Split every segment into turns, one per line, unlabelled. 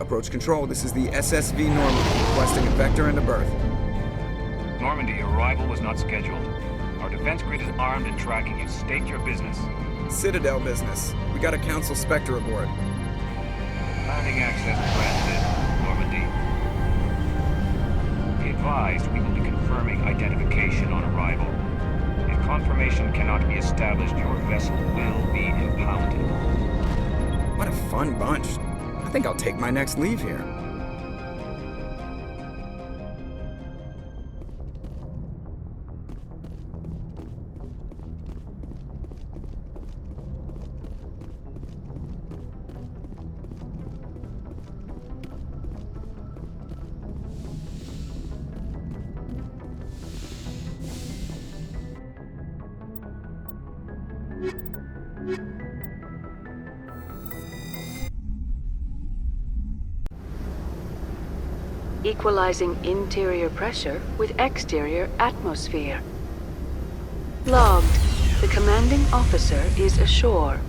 Approach control, this is the SSV Normandy, requesting a vector and a berth.
Normandy, arrival was not scheduled. Our defense grid is armed and tracking you. State your business.
Citadel business. We got a Council Spectre aboard.
Landing access granted, Normandy. Be advised, we will be confirming identification on arrival. If confirmation cannot be established, your vessel will be impounded.
What a fun bunch. I think I'll take my next leave here.
Equalizing interior pressure with exterior atmosphere. Logged. The commanding officer is ashore.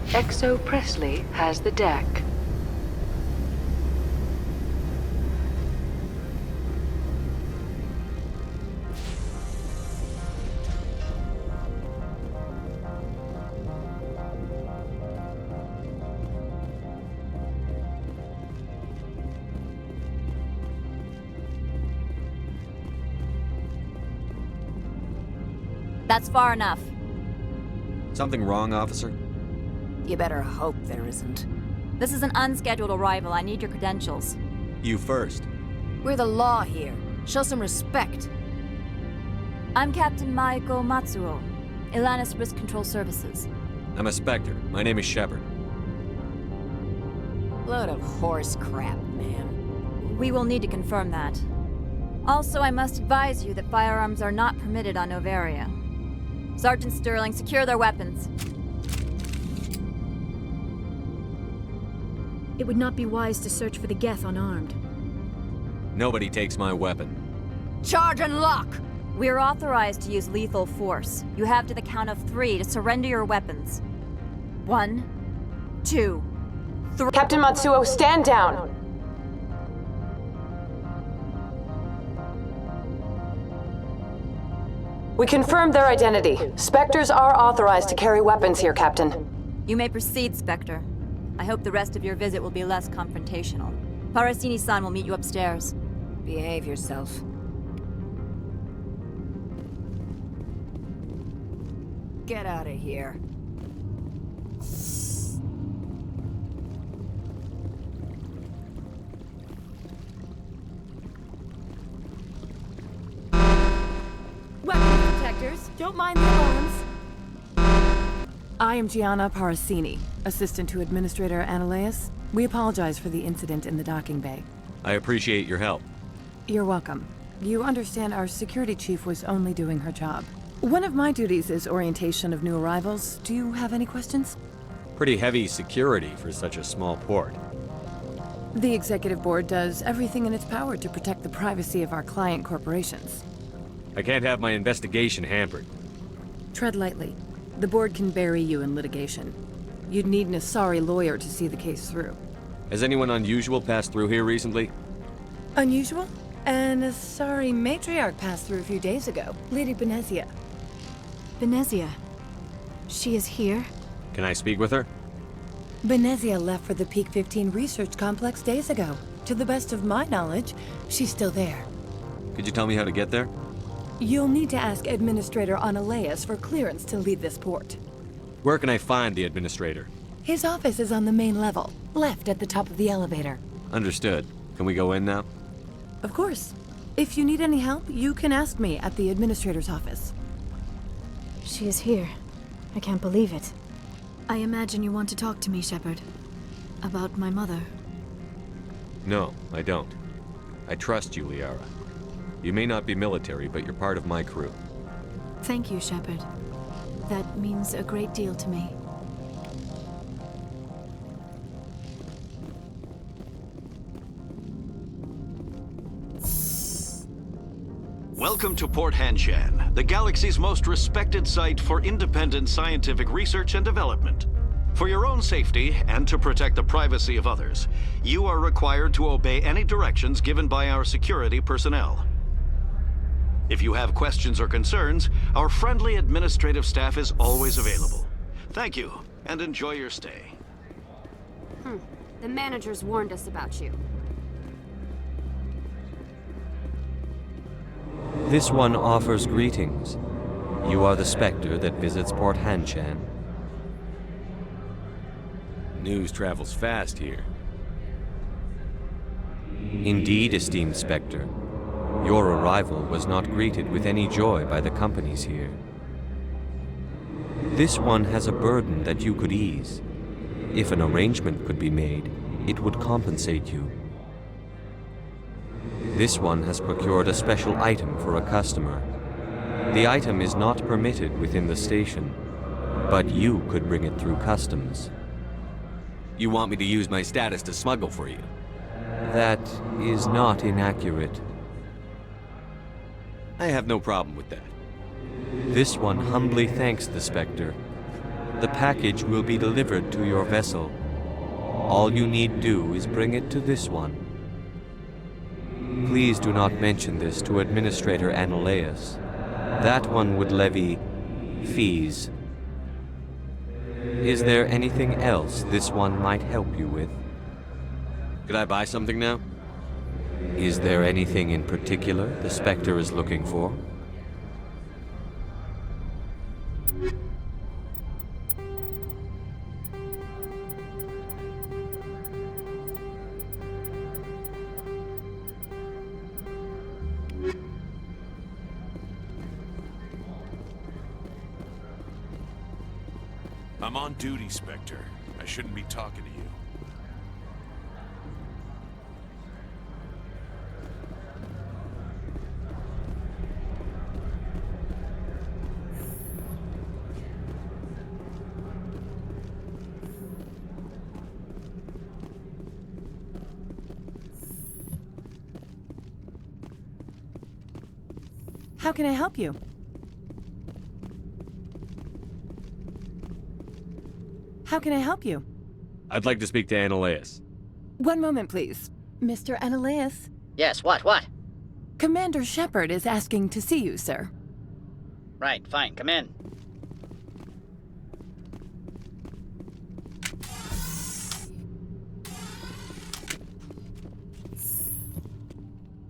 Exo Presley has the deck.
That's far enough.
Something wrong, officer?
You better hope there isn't. This is an unscheduled arrival. I need your credentials.
You first.
We're the law here. Show some respect. I'm Captain Maiko Matsuo, Ilanis Risk Control Services.
I'm a Spectre. My name is Shepard.
Load of horse crap, man. We will need to confirm that. Also, I must advise you that firearms are not permitted on Noveria. Sergeant Sterling, secure their weapons.
It would not be wise to search for the Geth unarmed.
Nobody takes my weapon.
Charge and lock! We are authorized to use lethal force. You have to the count of 3 to surrender your weapons. 1, 2, 3.
Captain Matsuo, stand down! We confirmed their identity. Spectres are authorized to carry weapons here, Captain.
You may proceed, Spectre. I hope the rest of your visit will be less confrontational. Parasini-san will meet you upstairs.
Behave yourself. Get out of here.
Weapons detectors, don't mind the alarms. I am Gianna Parasini, assistant to Administrator Analeas. We apologize for the incident in the docking bay.
I appreciate your help.
You're welcome. You understand our security chief was only doing her job. One of my duties is orientation of new arrivals. Do you have any questions?
Pretty heavy security for such a small port.
The executive board does everything in its power to protect the privacy of our client corporations.
I can't have my investigation hampered.
Tread lightly. The board can bury you in litigation. You'd need an Asari lawyer to see the case through.
Has anyone unusual passed through here recently?
Unusual? An Asari matriarch passed through a few days ago. Lady Benezia.
Benezia. She is here?
Can I speak with her?
Benezia left for the Peak 15 research complex days ago. To the best of my knowledge, she's still there.
Could you tell me how to get there?
You'll need to ask Administrator Analeas for clearance to leave this port.
Where can I find the administrator?
His office is on the main level, left at the top of the elevator.
Understood. Can we go in now?
Of course. If you need any help, you can ask me at the Administrator's office.
She is here. I can't believe it. I imagine you want to talk to me, Shepard. About my mother.
No, I don't. I trust you, Liara. You may not be military, but you're part of my crew.
Thank you, Shepard. That means a great deal to me.
Welcome to Port Hanshan, the galaxy's most respected site for independent scientific research and development. For your own safety and to protect the privacy of others, you are required to obey any directions given by our security personnel. If you have questions or concerns, our friendly administrative staff is always available. Thank you, and enjoy your stay.
The managers warned us about you.
This one offers greetings. You are the Spectre that visits Port Hanshan.
News travels fast here.
Indeed, esteemed Spectre. Your arrival was not greeted with any joy by the companies here. This one has a burden that you could ease. If an arrangement could be made, it would compensate you. This one has procured a special item for a customer. The item is not permitted within the station, but you could bring it through customs.
You want me to use my status to smuggle for you?
That is not inaccurate.
I have no problem with that.
This one humbly thanks the Spectre. The package will be delivered to your vessel. All you need do is bring it to this one. Please do not mention this to Administrator Analeas. That one would levy fees. Is there anything else this one might help you with?
Could I buy something now?
Is there anything in particular the Spectre is looking for?
I'm on duty, Spectre. I shouldn't be talking to you.
How can I help you? How can I help you?
I'd like to speak to Analeas.
One moment, please. Mr. Analeas?
Yes, what?
Commander Shepard is asking to see you, sir.
Right, fine, come in.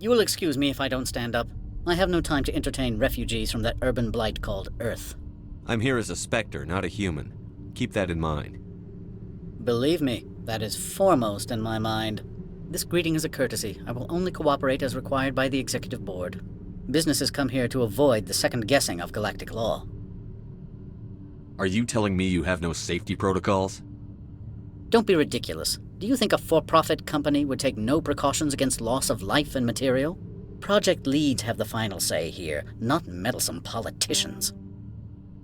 You will excuse me if I don't stand up. I have no time to entertain refugees from that urban blight called Earth.
I'm here as a Spectre, not a human. Keep that in mind.
Believe me, that is foremost in my mind. This greeting is a courtesy. I will only cooperate as required by the Executive Board. Businesses come here to avoid the second guessing of galactic law.
Are you telling me you have no safety protocols?
Don't be ridiculous. Do you think a for-profit company would take no precautions against loss of life and material? Project leads have the final say here, not meddlesome politicians.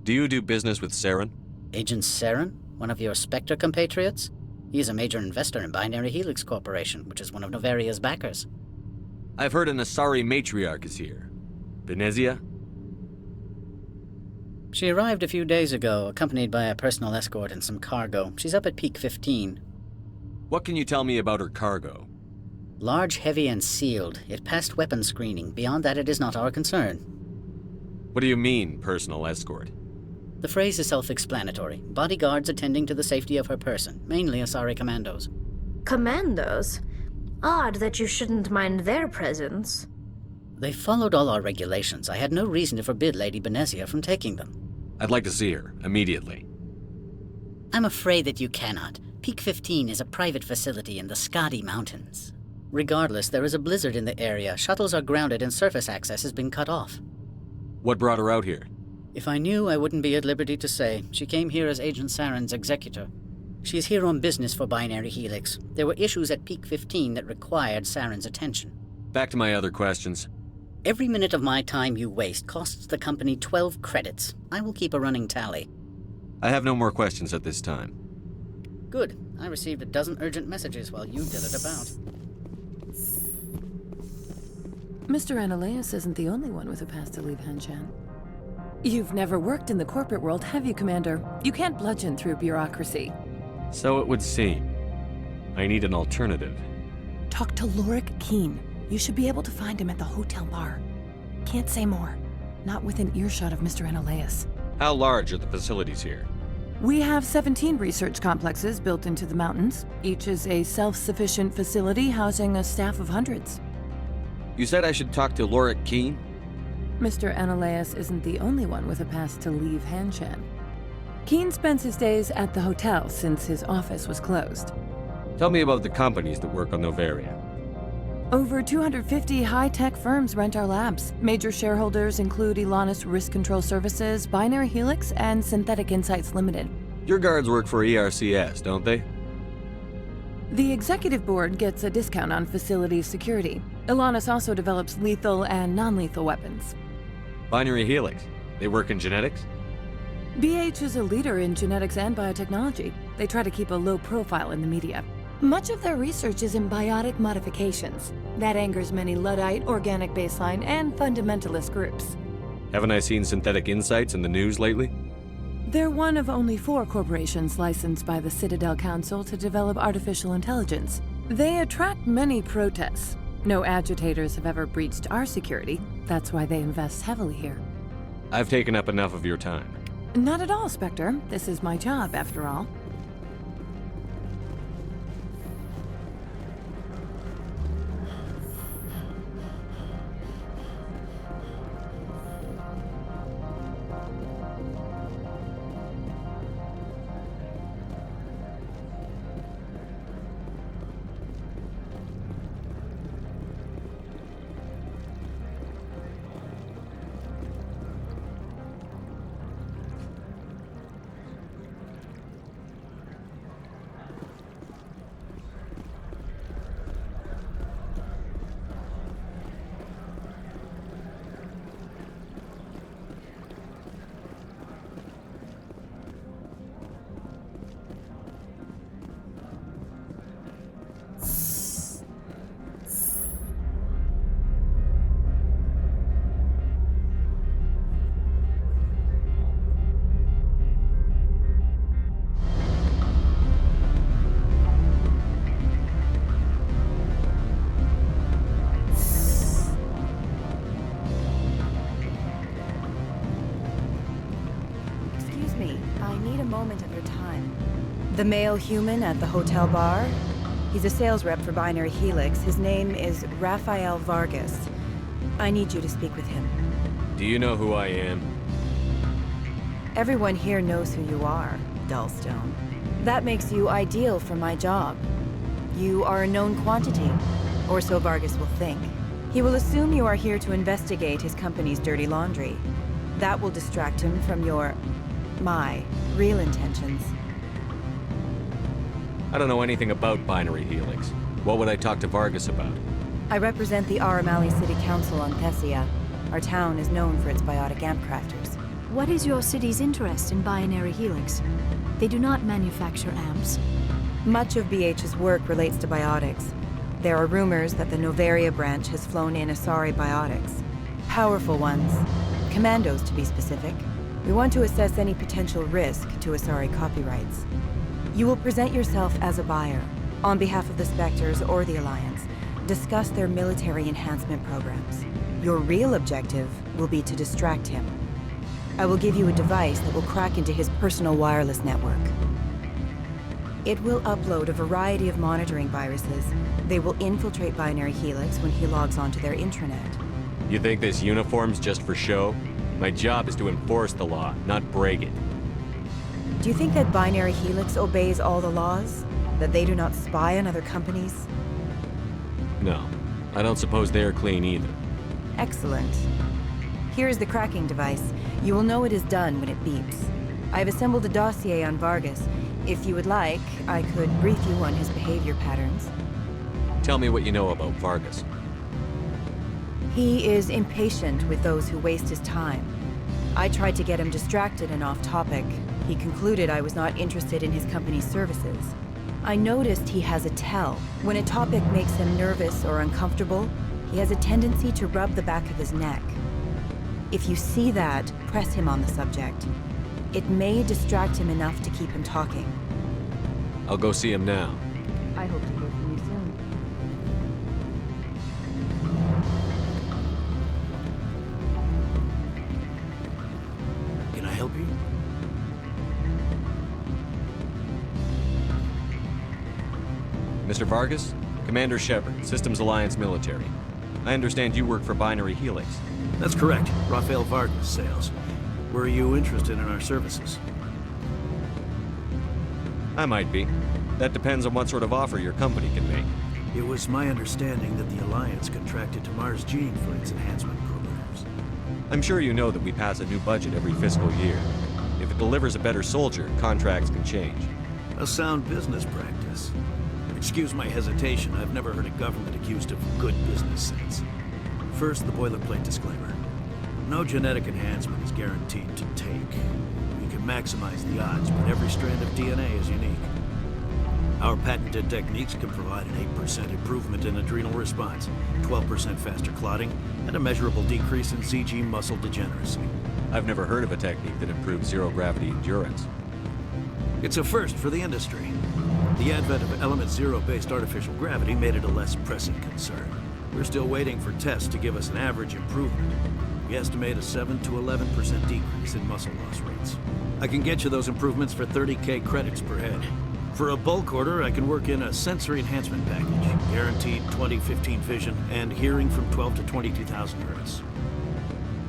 Do you do business with Saren?
Agent Saren? One of your Spectre compatriots? He is a major investor in Binary Helix Corporation, which is one of Novaria's backers.
I've heard an Asari matriarch is here. Benezia?
She arrived a few days ago, accompanied by a personal escort and some cargo. She's up at Peak 15.
What can you tell me about her cargo?
Large, heavy, and sealed. It passed weapons screening. Beyond that, it is not our concern.
What do you mean, personal escort?
The phrase is self-explanatory. Bodyguards attending to the safety of her person, mainly Asari commandos.
Commandos? Odd that you shouldn't mind their presence.
They followed all our regulations. I had no reason to forbid Lady Benezia from taking them.
I'd like to see her, immediately.
I'm afraid that you cannot. Peak 15 is a private facility in the Skadi Mountains. Regardless, there is a blizzard in the area. Shuttles are grounded and surface access has been cut off.
What brought her out here?
If I knew, I wouldn't be at liberty to say. She came here as Agent Saren's executor. She is here on business for Binary Helix. There were issues at Peak 15 that required Saren's attention.
Back to my other questions.
Every minute of my time you waste costs the company 12 credits. I will keep a running tally.
I have no more questions at this time.
Good. I received a dozen urgent messages while you did it about.
Mr. Analeas isn't the only one with a pass to leave Hanshan. You've never worked in the corporate world, have you, Commander? You can't bludgeon through bureaucracy.
So it would seem. I need an alternative.
Talk to Lorik Keen. You should be able to find him at the hotel bar. Can't say more. Not within earshot of Mr. Analeas.
How large are the facilities here?
We have 17 research complexes built into the mountains. Each is a self-sufficient facility housing a staff of hundreds.
You said I should talk to Lorik Keen?
Mr. Analeas isn't the only one with a pass to leave Hanshan. Keen spends his days at the hotel since his office was closed.
Tell me about the companies that work on Novaria.
Over 250 high-tech firms rent our labs. Major shareholders include Elanus Risk Control Services, Binary Helix, and Synthetic Insights Limited.
Your guards work for ERCS, don't they?
The executive board gets a discount on facility security. Elanus also develops lethal and non-lethal weapons.
Binary Helix. They work in genetics?
BH is a leader in genetics and biotechnology. They try to keep a low profile in the media. Much of their research is in biotic modifications. That angers many Luddite, organic baseline, and fundamentalist groups.
Haven't I seen Synthetic Insights in the news lately?
They're one of only 4 corporations licensed by the Citadel Council to develop artificial intelligence. They attract many protests. No agitators have ever breached our security. That's why they invest heavily here.
I've taken up enough of your time.
Not at all, Spectre. This is my job, after all. The male human at the hotel bar? He's a sales rep for Binary Helix. His name is Rafael Vargas. I need you to speak with him.
Do you know who I am?
Everyone here knows who you are, Dullstone. That makes you ideal for my job. You are a known quantity, or so Vargas will think. He will assume you are here to investigate his company's dirty laundry. That will distract him from my real intentions.
I don't know anything about Binary Helix. What would I talk to Vargas about?
I represent the Aramali City Council on Thessia. Our town is known for its biotic amp crafters.
What is your city's interest in Binary Helix? They do not manufacture amps.
Much of BH's work relates to biotics. There are rumors that the Noveria branch has flown in Asari biotics. Powerful ones. Commandos, to be specific. We want to assess any potential risk to Asari copyrights. You will present yourself as a buyer, on behalf of the Spectres or the Alliance. Discuss their military enhancement programs. Your real objective will be to distract him. I will give you a device that will crack into his personal wireless network. It will upload a variety of monitoring viruses. They will infiltrate Binary Helix when he logs onto their intranet.
You think this uniform's just for show? My job is to enforce the law, not break it.
Do you think that Binary Helix obeys all the laws? That they do not spy on other companies?
No. I don't suppose they're clean either.
Excellent. Here is the cracking device. You will know it is done when it beeps. I have assembled a dossier on Vargas. If you would like, I could brief you on his behavior patterns.
Tell me what you know about Vargas.
He is impatient with those who waste his time. I tried to get him distracted and off topic. He concluded I was not interested in his company's services. I noticed he has a tell. When a topic makes him nervous or uncomfortable, he has a tendency to rub the back of his neck. If you see that, press him on the subject. It may distract him enough to keep him talking.
I'll go see him now.
I hope to hear from you soon.
Can I help you?
Mr. Vargas? Commander Shepard, Systems Alliance Military. I understand you work for Binary Helix.
That's correct. Rafael Vargas, sales. Were you interested in our services?
I might be. That depends on what sort of offer your company can make.
It was my understanding that the Alliance contracted to Mars Gene for its enhancement programs.
I'm sure you know that we pass a new budget every fiscal year. If it delivers a better soldier, contracts can change.
A sound business practice. Excuse my hesitation, I've never heard a government accused of good business sense. First, the boilerplate disclaimer. No genetic enhancement is guaranteed to take. You can maximize the odds, but every strand of DNA is unique. Our patented techniques can provide an 8% improvement in adrenal response, 12% faster clotting, and a measurable decrease in CG muscle degeneracy.
I've never heard of a technique that improves zero-gravity endurance.
It's a first for the industry. The advent of Element Zero-based artificial gravity made it a less pressing concern. We're still waiting for tests to give us an average improvement. We estimate a 7 to 11% decrease in muscle loss rates. I can get you those improvements for 30K credits per head. For a bulk order, I can work in a sensory enhancement package, guaranteed 20/15 vision, and hearing from 12 to 22,000 hertz.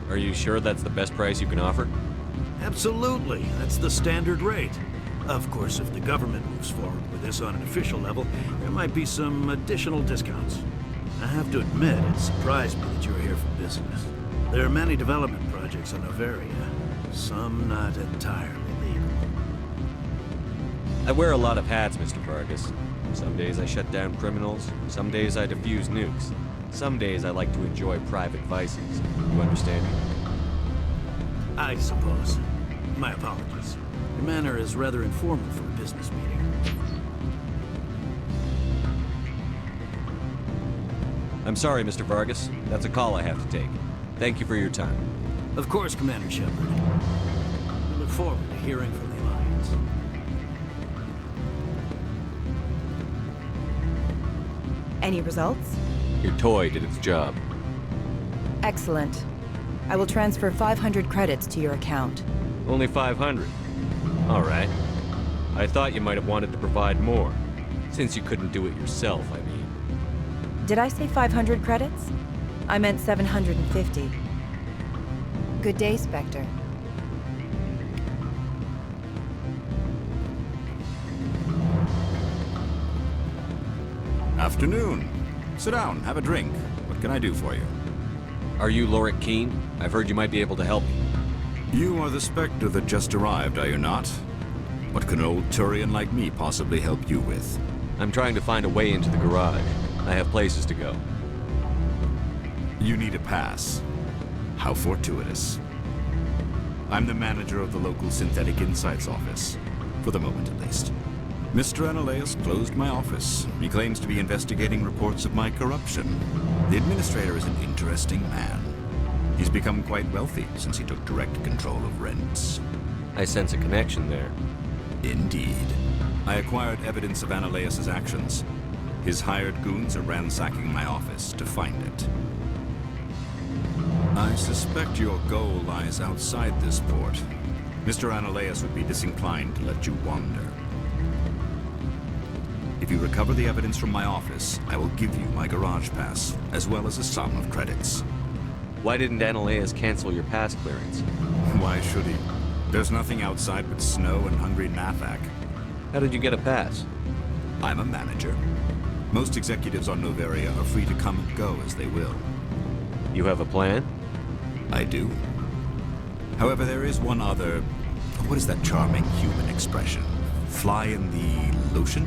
Are you sure that's the best price you can offer?
Absolutely. That's the standard rate. Of course, if the government moves forward with this on an official level, there might be some additional discounts. I have to admit, it surprised me that you were here for business. There are many development projects on Noveria, some not entirely legal.
I wear a lot of hats, Mr. Vargas. Some days I shut down criminals, some days I defuse nukes. Some days I like to enjoy private vices. You understand me?
I suppose. My apologies. Your manner is rather informal for a business meeting.
I'm sorry, Mr. Vargas. That's a call I have to take. Thank you for your time.
Of course, Commander Shepard. We look forward to hearing from the Alliance.
Any results?
Your toy did its job.
Excellent. I will transfer 500 credits to your account.
Only 500. All right. I thought you might have wanted to provide more. Since you couldn't do it yourself, I mean.
Did I say 500 credits? I meant 750. Good day, Spectre.
Afternoon. Sit down, have a drink. What can I do for you?
Are you Lorik Keene? I've heard you might be able to help me.
You are the Spectre that just arrived, are you not? What can an old Turian like me possibly help you with?
I'm trying to find a way into the garage. I have places to go.
You need a pass. How fortuitous. I'm the manager of the local Synthetic Insights office. For the moment, at least. Mr. Analaeus closed my office. He claims to be investigating reports of my corruption. The administrator is an interesting man. He's become quite wealthy since he took direct control of rents.
I sense a connection there.
Indeed. I acquired evidence of Analaeus' actions. His hired goons are ransacking my office to find it. I suspect your goal lies outside this port. Mr. Analaeus would be disinclined to let you wander. If you recover the evidence from my office, I will give you my garage pass, as well as a sum of credits.
Why didn't Analaeus cancel your pass clearance?
Why should he? There's nothing outside but snow and hungry Nathak.
How did you get a pass?
I'm a manager. Most executives on Noveria are free to come and go as they will.
You have a plan?
I do. However, there is one other... What is that charming human expression? Fly in the lotion?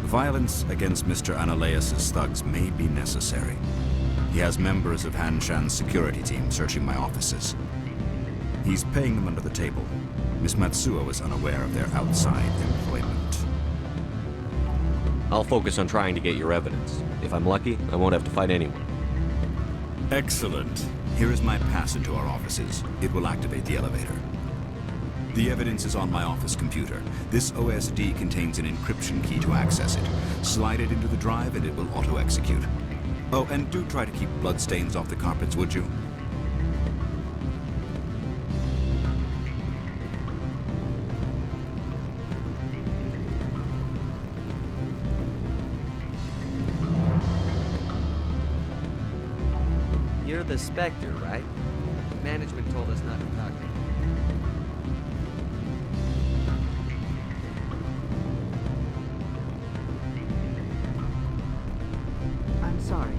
Violence against Mr. Analaeus' thugs may be necessary. He has members of Han Shan's security team searching my offices. He's paying them under the table. Miss Matsuo is unaware of their outside employment.
I'll focus on trying to get your evidence. If I'm lucky, I won't have to fight anyone.
Excellent. Here is my pass into our offices. It will activate the elevator. The evidence is on my office computer. This OSD contains an encryption key to access it. Slide it into the drive and it will auto-execute. Oh, and do try to keep bloodstains off the carpets, would you?
You're the Spectre, right? Management told us not to talk to you.
I'm sorry.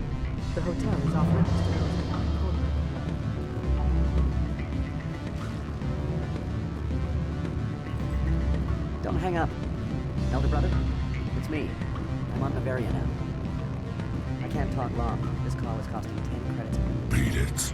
The hotel is off limits to those without a code.
Don't hang up. Elder brother, it's me. I'm on Bavaria now. I can't talk long. This call is costing 10 credits.
Beat it.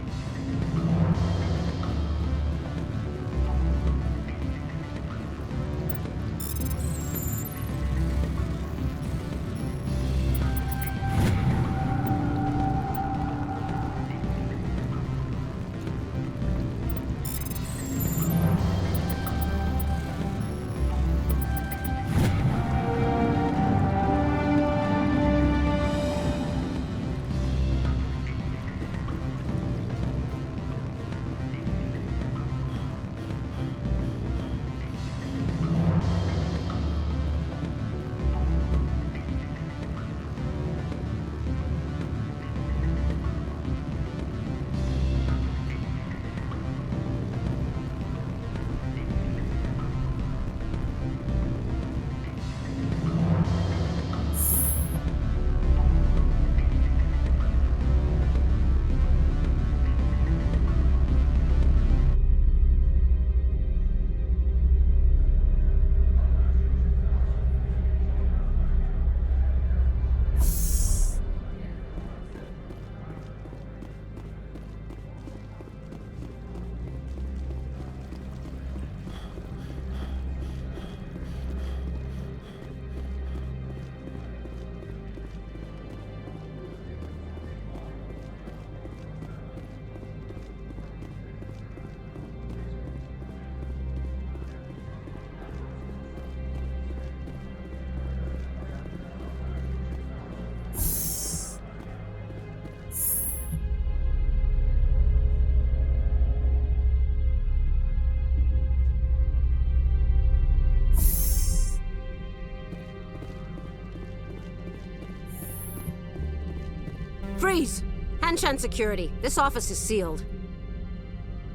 Freeze! Hanshan Security. This office is sealed.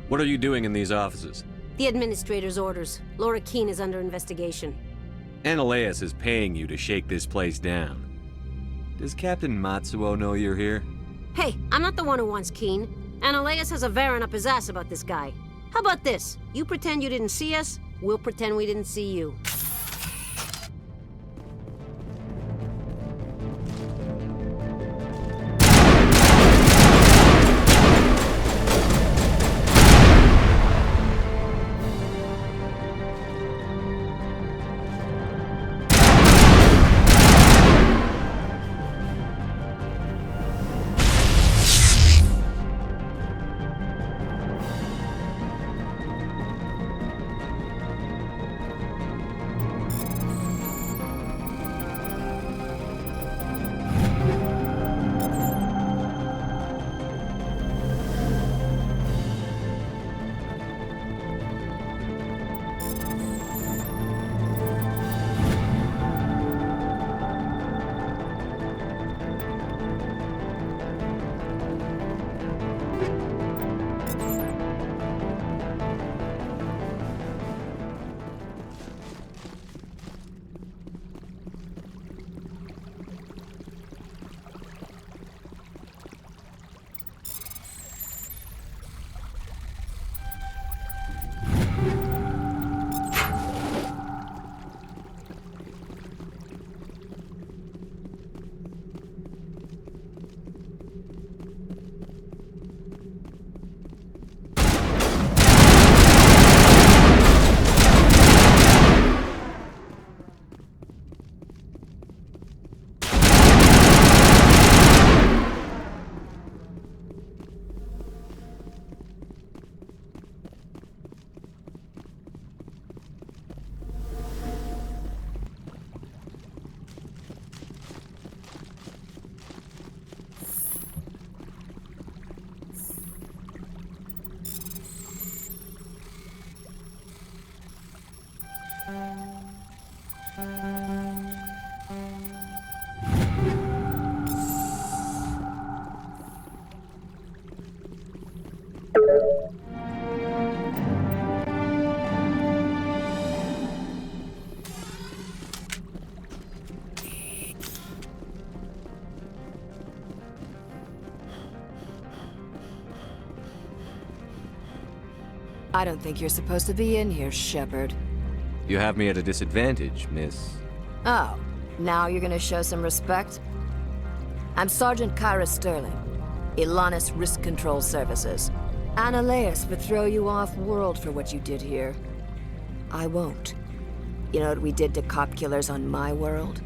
What are you doing in these offices?
The administrator's orders. Laura Keene is under investigation.
Analeas is paying you to shake this place down. Does Captain Matsuo know you're here?
Hey, I'm not the one who wants Keene. Analeas has a Varen up his ass about this guy. How about this? You pretend you didn't see us, we'll pretend we didn't see you.
I don't think you're supposed to be in here, Shepard.
You have me at a disadvantage, miss.
Oh, now you're gonna show some respect? I'm Sergeant Kyra Sterling, Ilanis Risk Control Services. Analeas would throw you off-world for what you did here. I won't. You know what we did to cop killers on my world?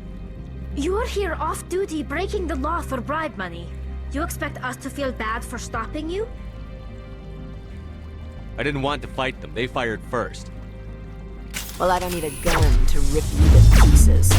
You're here off-duty breaking the law for bribe money. You expect us to feel bad for stopping you?
I didn't want to fight them. They fired first.
Well, I don't need a gun to rip you to pieces.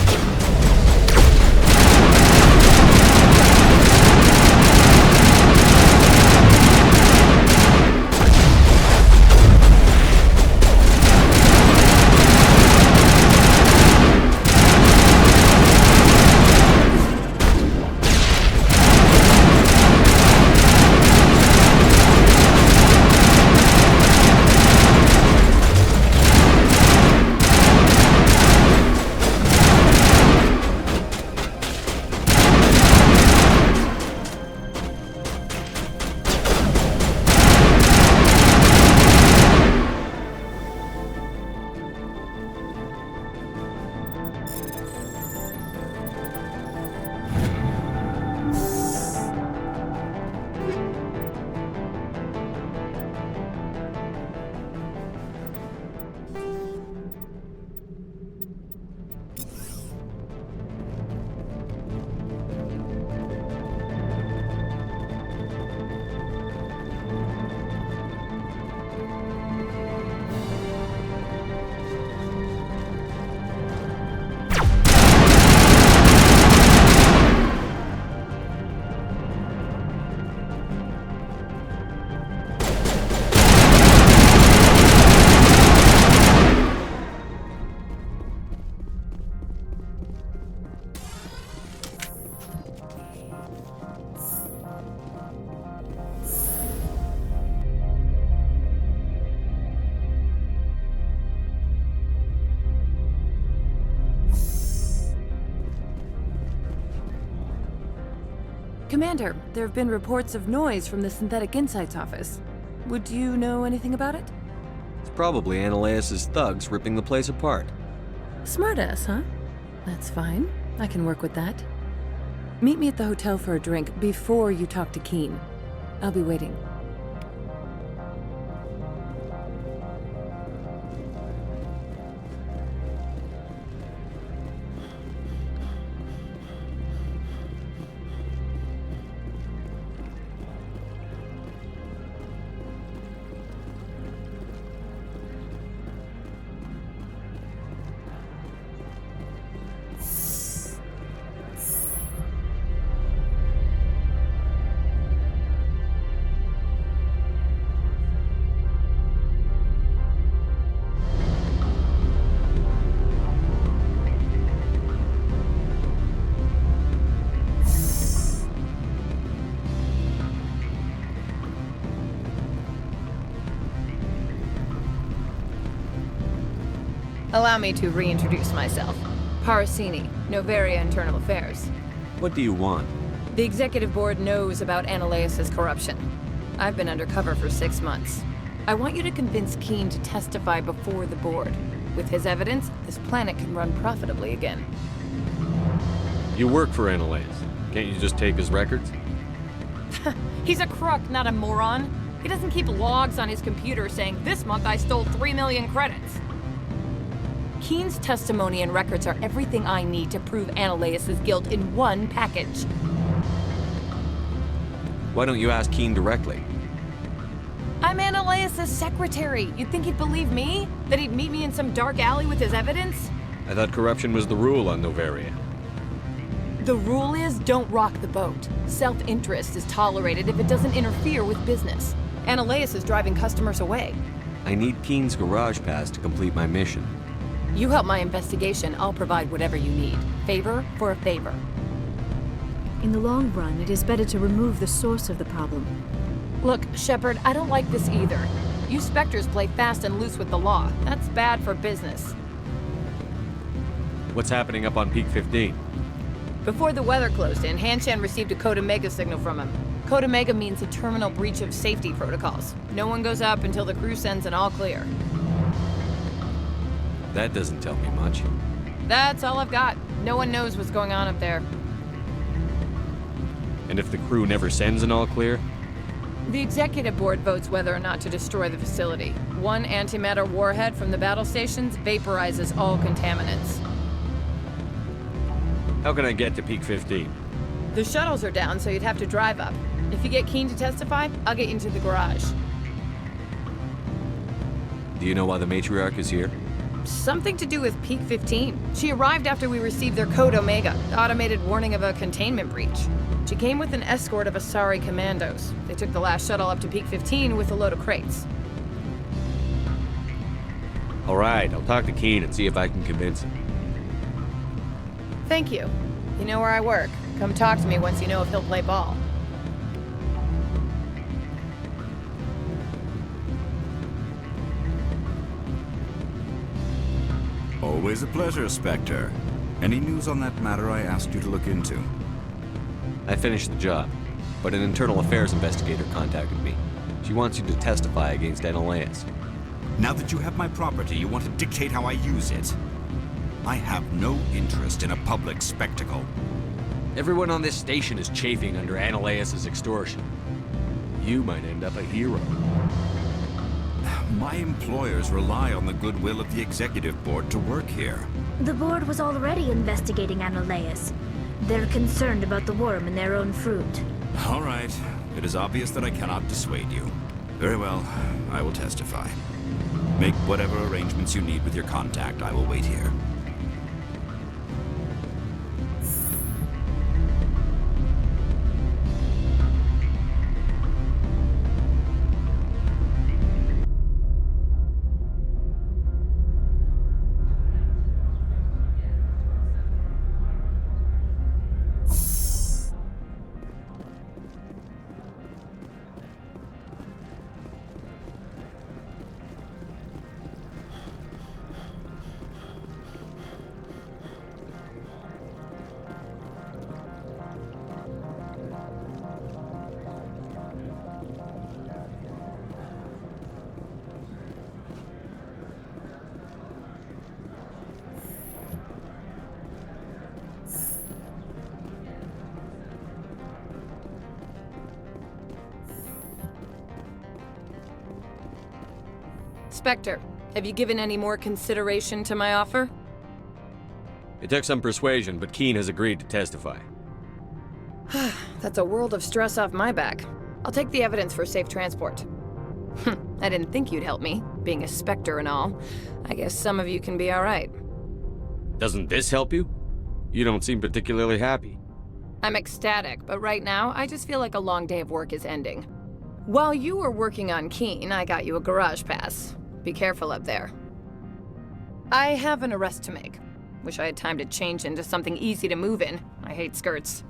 Commander, there have been reports of noise from the Synthetic Insights office. Would you know anything about it?
It's probably Ananias' thugs ripping the place apart.
Smartass, huh? That's fine. I can work with that. Meet me at the hotel for a drink before you talk to Keen. I'll be waiting.
Allow me to reintroduce myself. Parasini, Noveria Internal Affairs.
What do you want?
The Executive Board knows about Ananias' corruption. I've been undercover for 6 months. I want you to convince Keen to testify before the Board. With his evidence, this planet can run profitably again.
You work for Ananias. Can't you just take his records?
He's a crook, not a moron. He doesn't keep logs on his computer saying, "This month I stole 3 million credits." Keen's testimony and records are everything I need to prove Ananias' guilt in one package.
Why don't you ask Keen directly?
I'm Ananias' secretary. You'd think he'd believe me? That he'd meet me in some dark alley with his evidence?
I thought corruption was the rule on Noveria.
The rule is, don't rock the boat. Self-interest is tolerated if it doesn't interfere with business. Ananias is driving customers away.
I need Keen's garage pass to complete my mission.
You help my investigation, I'll provide whatever you need. Favor for a favor.
In the long run, it is better to remove the source of the problem.
Look, Shepard, I don't like this either. You Spectres play fast and loose with the law. That's bad for business.
What's happening up on Peak 15?
Before the weather closed in, Hanshan received a Code Omega signal from him. Code Omega means a terminal breach of safety protocols. No one goes up until the crew sends an all clear.
That doesn't tell me much.
That's all I've got. No one knows what's going on up there.
And if the crew never sends an all clear?
The Executive Board votes whether or not to destroy the facility. One antimatter warhead from the battle stations vaporizes all contaminants.
How can I get to Peak 15?
The shuttles are down, so you'd have to drive up. If you get Keen to testify, I'll get you into the garage.
Do you know why the matriarch is here?
Something to do with Peak 15. She arrived after we received their Code Omega, the automated warning of a containment breach. She came with an escort of Asari commandos. They took the last shuttle up to Peak 15 with a load of crates.
All right, I'll talk to Keen and see if I can convince him.
Thank you. You know where I work. Come talk to me once you know if he'll play ball.
Always a pleasure, Spectre. Any news on that matter I asked you to look into?
I finished the job, but an internal affairs investigator contacted me. She wants you to testify against Ananias.
Now that you have my property, you want to dictate how I use it. I have no interest in a public spectacle.
Everyone on this station is chafing under Ananias' extortion. You might end up a hero.
My employers rely on the goodwill of the Executive Board to work here.
The board was already investigating Ananias. They're concerned about the worm in their own fruit.
All right. It is obvious that I cannot dissuade you. Very well. I will testify. Make whatever arrangements you need with your contact. I will wait here.
Spectre, have you given any more consideration to my offer?
It took some persuasion, but Keen has agreed to testify.
That's a world of stress off my back. I'll take the evidence for safe transport. I didn't think you'd help me, being a Spectre and all. I guess some of you can be alright.
Doesn't this help you? You don't seem particularly happy.
I'm ecstatic, but right now, I just feel like a long day of work is ending. While you were working on Keen, I got you a garage pass. Be careful up there. I have an arrest to make. Wish I had time to change into something easy to move in. I hate skirts.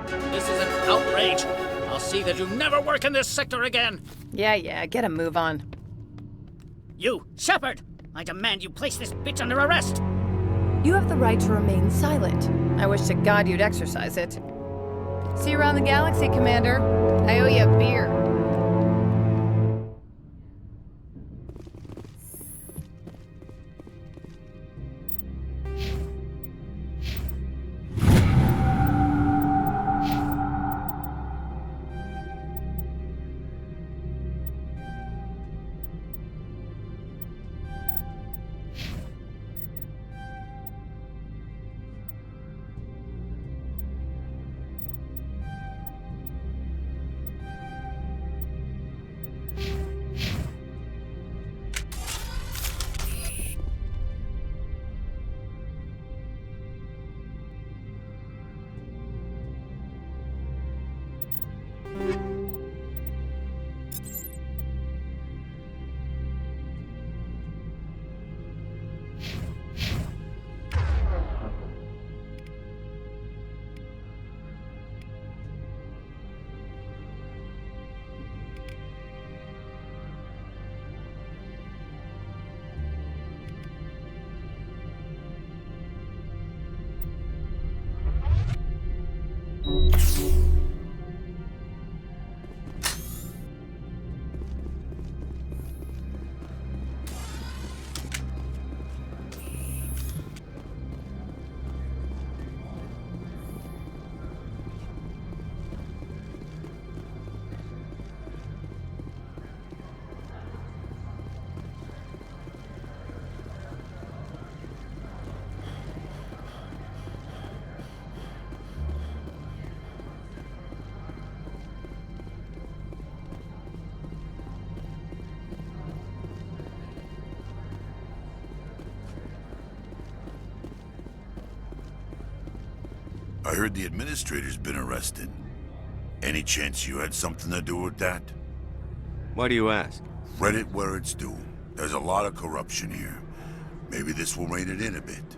This is an outrage. I'll see that you never work in this sector again.
Yeah, get a move on.
You, Shepard! I demand you place this bitch under arrest!
You have the right to remain silent. I wish to God you'd exercise it. See you around the galaxy, Commander. I owe you a beer.
I heard the administrator's been arrested. Any chance you had something to do with that?
Why do you ask?
Read it where it's due. There's a lot of corruption here. Maybe this will rein it in a bit.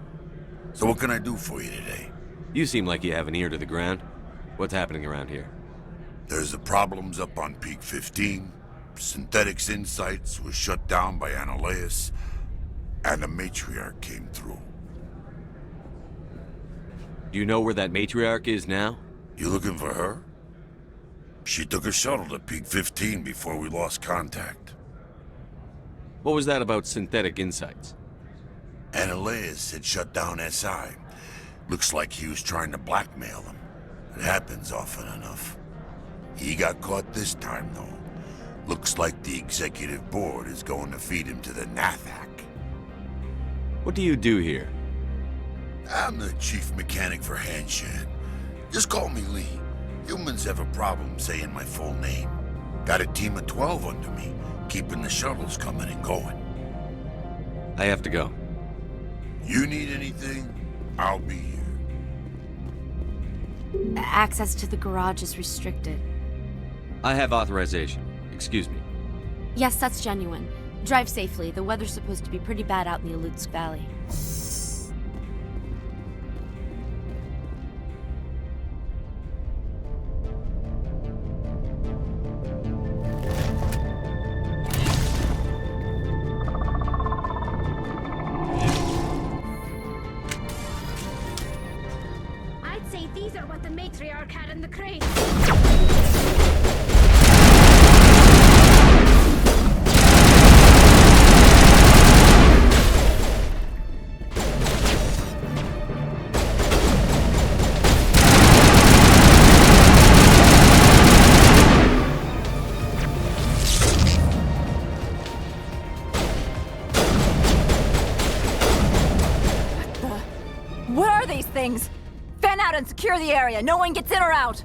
So what can I do for you today?
You seem like you have an ear to the ground. What's happening around here?
There's the problems up on Peak 15. Synthetics Insights was shut down by Analeus. And the Matriarch came through.
Do you know where that Matriarch is now?
You looking for her? She took a shuttle to Peak 15 before we lost contact.
What was that about Synthetic Insights?
Analeus had shut down SI. Looks like he was trying to blackmail them. It happens often enough. He got caught this time, though. Looks like the executive board is going to feed him to the Nathak.
What do you do here?
I'm the chief mechanic for Hanshan. Just call me Lee. Humans have a problem saying my full name. Got a team of 12 under me, keeping the shuttles coming and going.
I have to go.
You need anything, I'll be here.
Access to the garage is restricted.
I have authorization. Excuse me.
Yes, that's genuine. Drive safely. The weather's supposed to be pretty bad out in the Alutsk Valley.
I'd say these are what the Matriarch had in the crate.
Secure the area. No one gets in or out.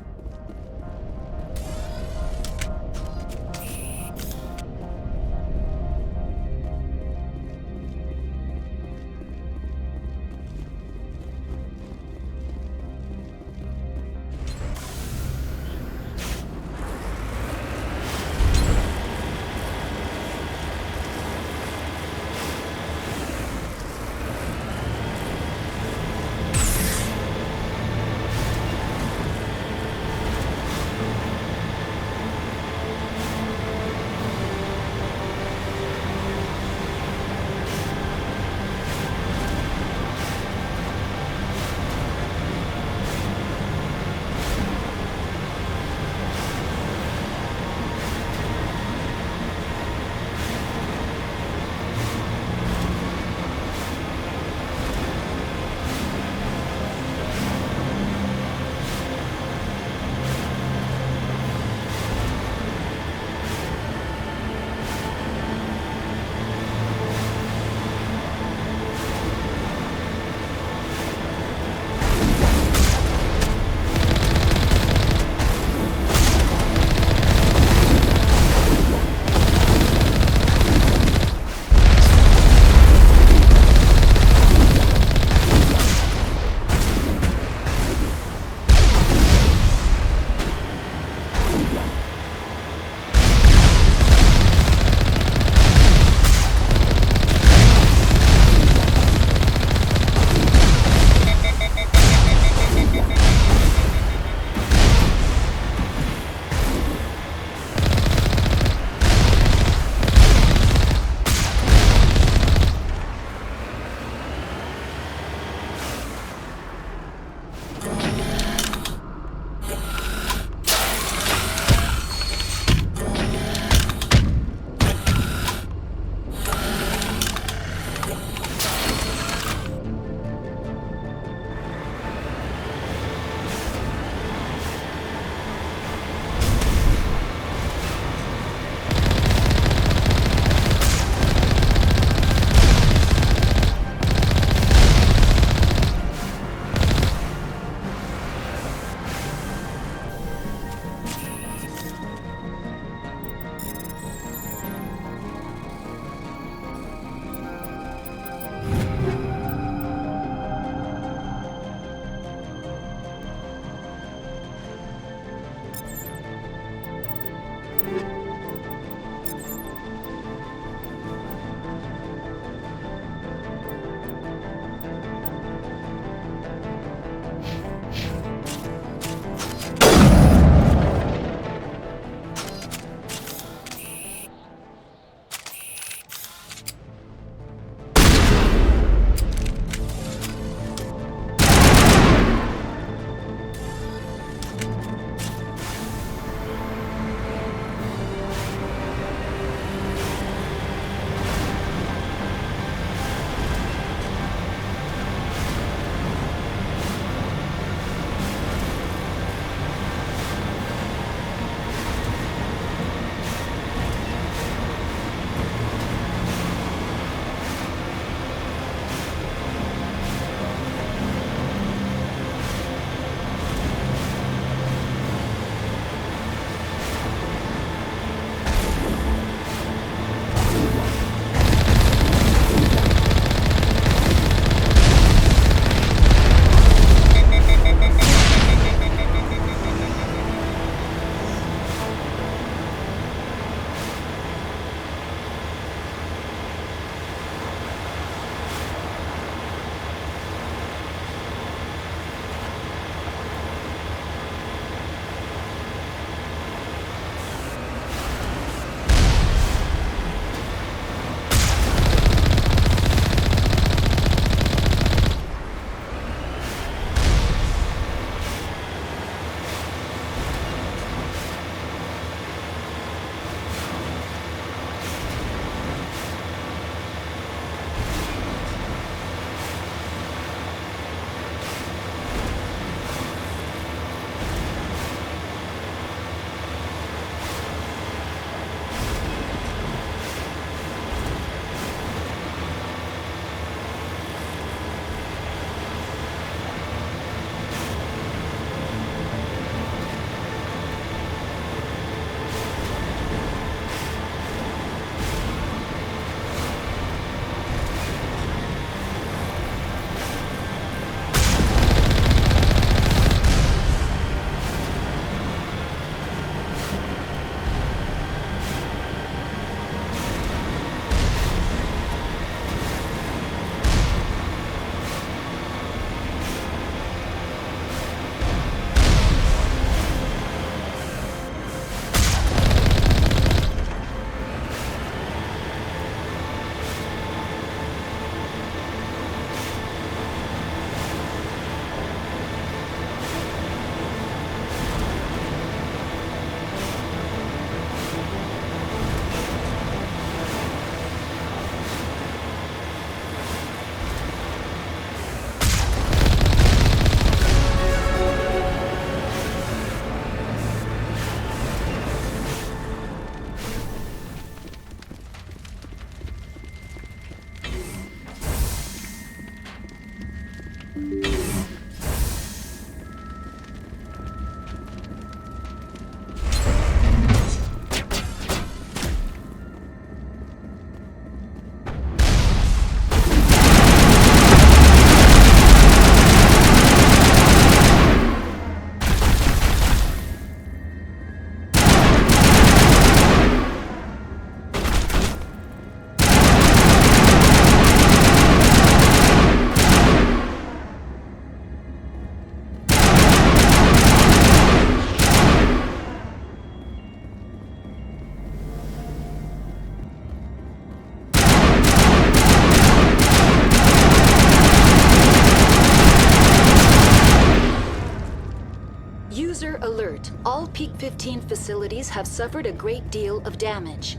alert. All Peak 15 facilities have suffered a great deal of damage.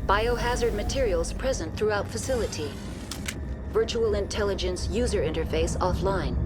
Biohazard materials present throughout facility. Virtual intelligence user interface offline.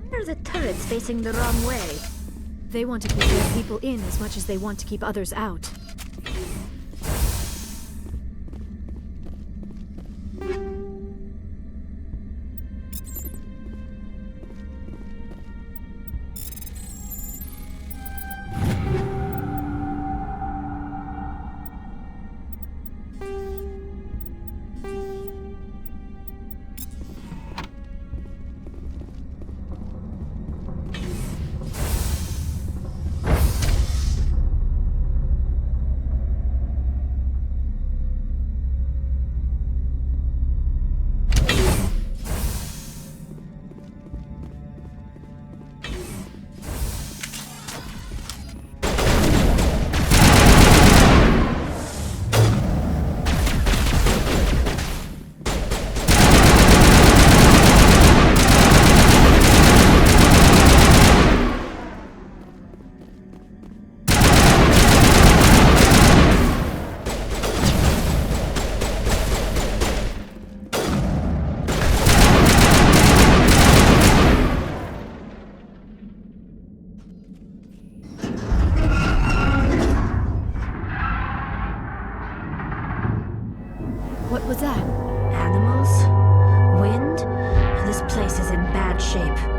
Why are the turrets facing the wrong way?
They want to keep their people in as much as they want to keep others out. What was that?
Animals? Wind? This place is in bad shape.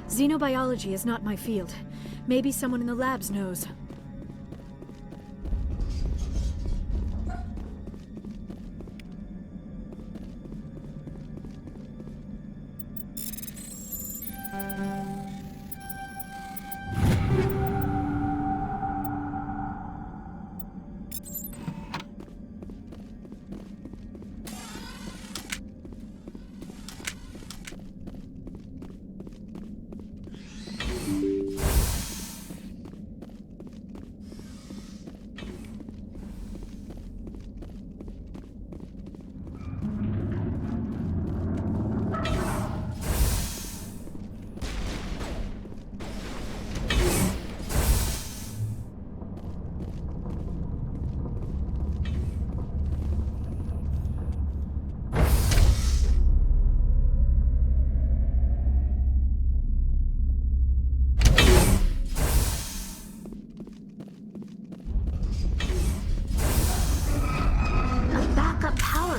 Xenobiology is not my field. Maybe someone in the labs knows.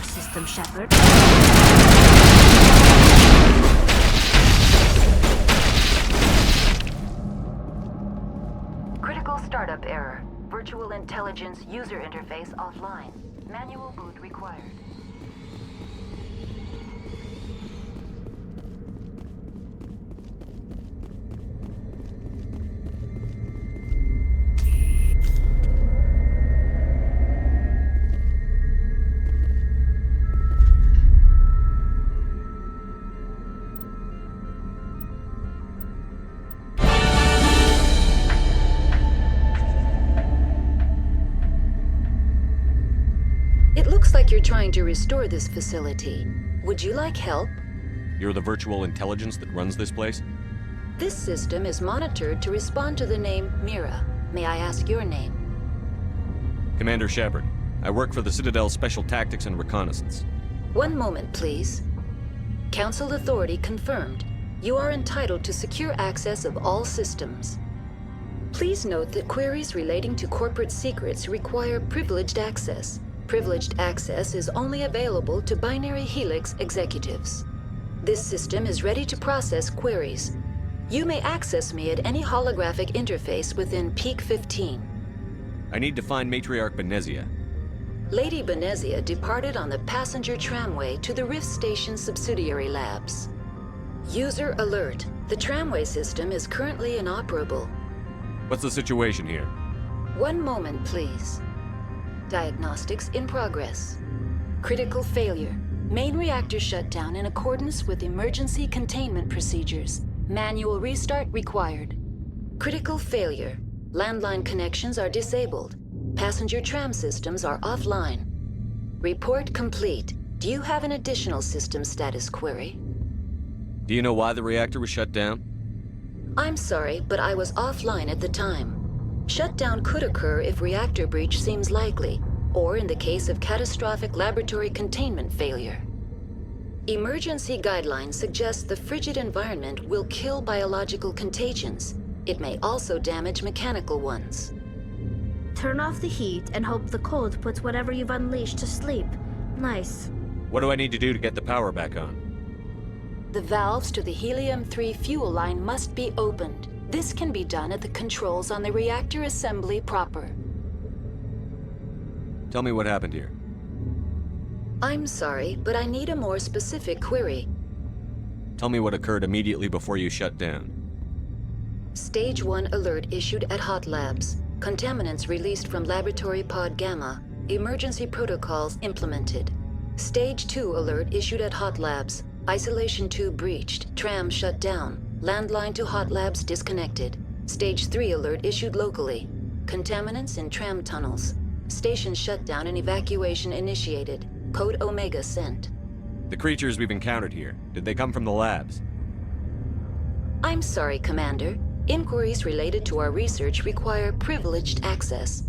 System, Shepard.
Critical startup error. Virtual intelligence user interface offline. Manual boot required. You're trying to restore this facility. Would you like help?
You're the virtual intelligence that runs this place?
This system is monitored to respond to the name Mira. May I ask your name?
Commander Shepard. I work for the Citadel Special Tactics and Reconnaissance.
One moment, please. Council authority confirmed. You are entitled to secure access of all systems. Please note that queries relating to corporate secrets require privileged access. Privileged access is only available to Binary Helix executives. This system is ready to process queries. You may access me at any holographic interface within Peak 15.
I need to find Matriarch Benezia.
Lady Benezia departed on the passenger tramway to the Rift Station subsidiary labs. User alert. The tramway system is currently inoperable.
What's the situation here?
One moment, please. Diagnostics in progress. Critical failure. Main reactor shut down in accordance with emergency containment procedures. Manual restart required. Critical failure. Landline connections are disabled. Passenger tram systems are offline. Report complete. Do you have an additional system status query?
Do you know why the reactor was shut down?
I'm sorry, but I was offline at the time. Shutdown could occur if reactor breach seems likely, or in the case of catastrophic laboratory containment failure. Emergency guidelines suggest the frigid environment will kill biological contagions. It may also damage mechanical ones.
Turn off the heat and hope the cold puts whatever you've unleashed to sleep. Nice.
What do I need to do to get the power back on?
The valves to the Helium-3 fuel line must be opened. This can be done at the controls on the reactor assembly proper.
Tell me what happened here.
I'm sorry, but I need a more specific query.
Tell me what occurred immediately before you shut down.
Stage 1 alert issued at Hot Labs. Contaminants released from Laboratory Pod Gamma. Emergency protocols implemented. Stage 2 alert issued at Hot Labs. Isolation tube breached. Tram shut down. Landline to Hot Labs disconnected. Stage 3 alert issued locally. Contaminants in tram tunnels. Station shutdown and evacuation initiated. Code Omega sent.
The creatures we've encountered here, did they come from the labs?
I'm sorry, Commander. Inquiries related to our research require privileged access.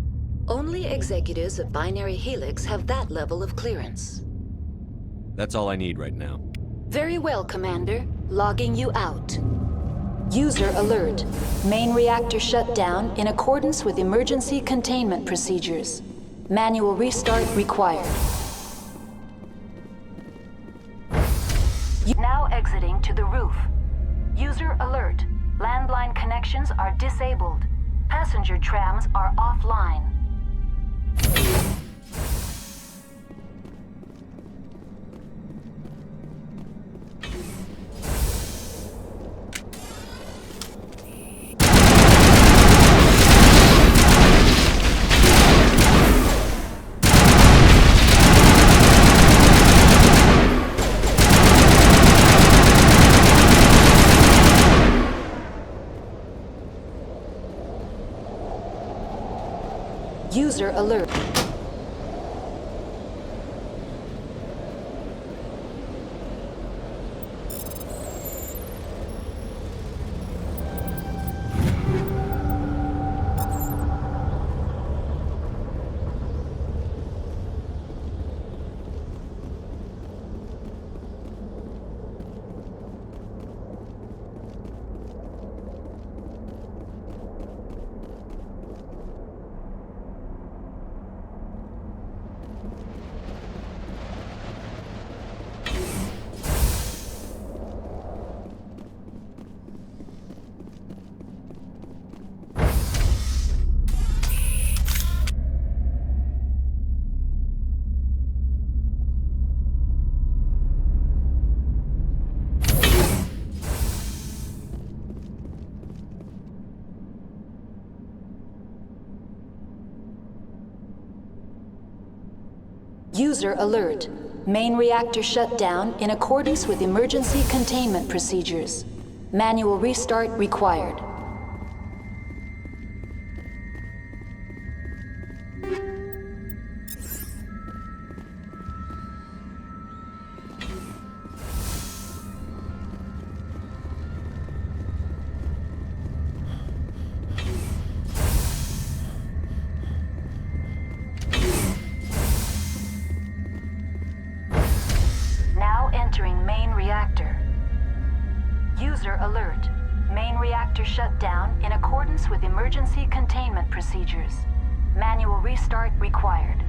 Only executives of Binary Helix have that level of clearance.
That's all I need right now.
Very well, Commander. Logging you out. User alert. Main reactor shut down in accordance with emergency containment procedures. Manual restart required. Now exiting to the roof. User alert. Landline connections are disabled. Passenger trams are offline. User alert. User alert. Main reactor shut down in accordance with emergency containment procedures. Manual restart required. accordance with emergency containment procedures. Manual restart required.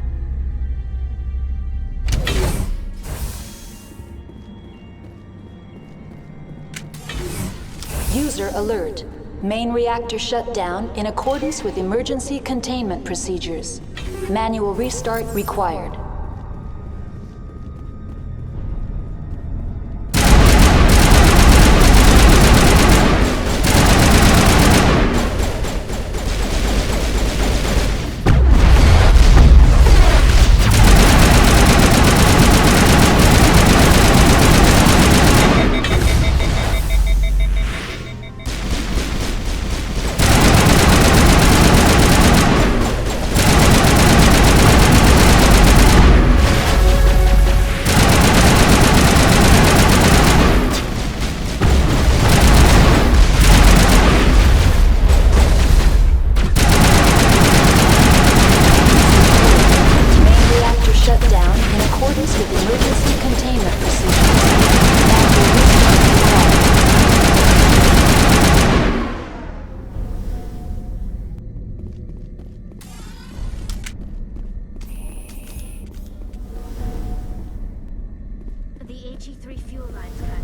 User alert. Main reactor shut down in accordance with emergency containment procedures. Manual restart required.
The AG3 fuel line's cut.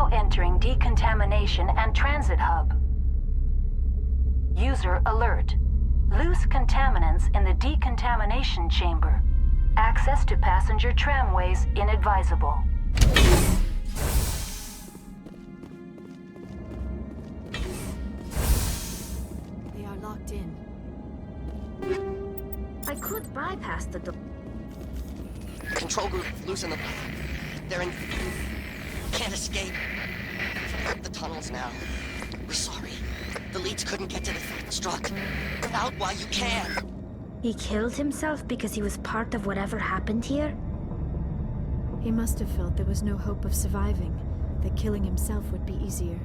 Entering decontamination and transit hub. User alert. Loose contaminants in the decontamination chamber. Access to passenger tramways inadvisable.
They are locked in.
I could bypass the door.
Control group, loosen them. They're in... Can't escape. The tunnels now. We're sorry. The leads couldn't get to the struck. Get out while you can.
He killed himself because he was part of whatever happened here?
He must have felt there was no hope of surviving, that killing himself would be easier.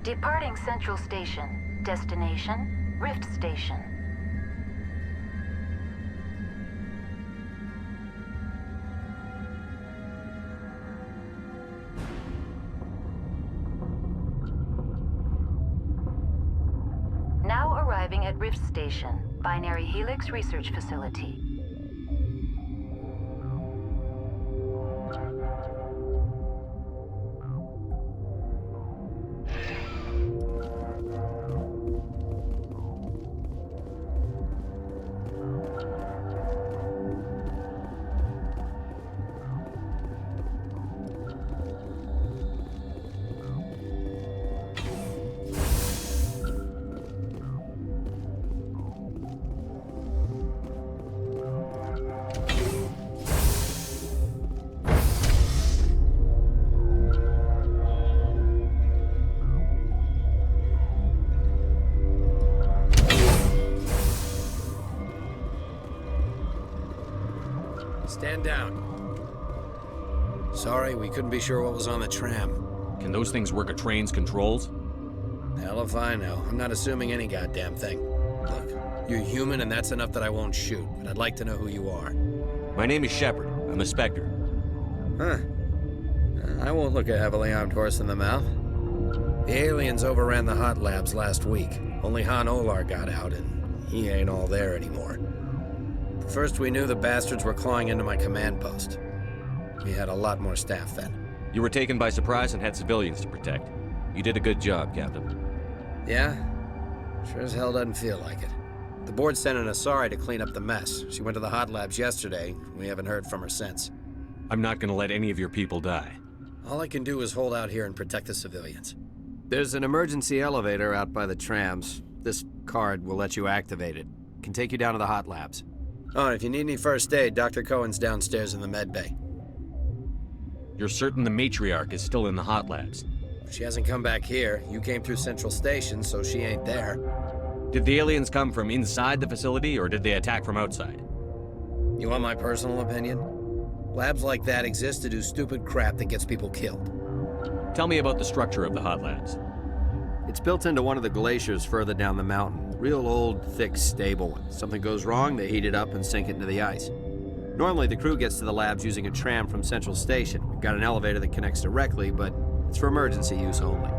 Departing Central Station. Destination, Rift Station.
arriving at Rift Station, Binary Helix Research Facility.
Stand down. Sorry, we couldn't be sure what was on the tram.
Can those things work a train's controls?
Hell if I know. I'm not assuming any goddamn thing. Look, you're human and that's enough that I won't shoot, but I'd like to know who you are.
My name is Shepard. I'm a Spectre.
Huh. I won't look a heavily armed horse in the mouth. The aliens overran the hot labs last week. Only Han Olar got out, and he ain't all there anymore. First we knew the bastards were clawing into my command post. We had a lot more staff then.
You were taken by surprise and had civilians to protect. You did a good job, Captain.
Yeah? Sure as hell doesn't feel like it. The board sent an Asari to clean up the mess. She went to the hot labs yesterday. We haven't heard from her since.
I'm not gonna let any of your people die.
All I can do is hold out here and protect the civilians. There's an emergency elevator out by the trams. This card will let you activate it. Can take you down to the hot labs. Oh, and if you need any first aid, Dr. Cohen's downstairs in the med bay.
You're certain the matriarch is still in the hot labs?
She hasn't come back here. You came through Central Station, so she ain't there.
Did the aliens come from inside the facility, or did they attack from outside?
You want my personal opinion? Labs like that exist to do stupid crap that gets people killed.
Tell me about the structure of the hot labs.
It's built into one of the glaciers further down the mountain. Real old, thick, stable one. Something goes wrong, they heat it up and sink it into the ice. Normally, the crew gets to the labs using a tram from Central Station. We've got an elevator that connects directly, but it's for emergency use only.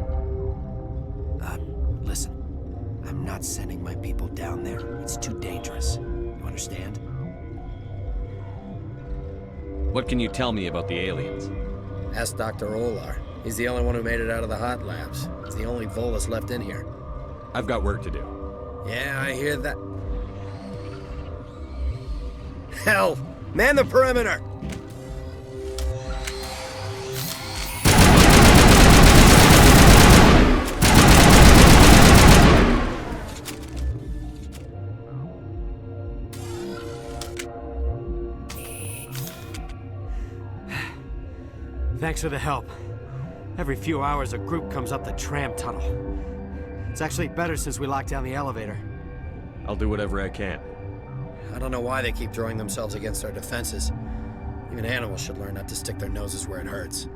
Listen. I'm not sending my people down there. It's too dangerous. You understand?
What can you tell me about the aliens?
Ask Dr. Olar. He's the only one who made it out of the hot labs. It's the only Volus left in here.
I've got work to do.
Yeah, I hear that. Hell! Man the perimeter!
Thanks for the help. Every few hours, a group comes up the tram tunnel. It's actually better since we locked down the elevator.
I'll do whatever I can.
I don't know why they keep throwing themselves against our defenses. Even animals should learn not to stick their noses where it hurts.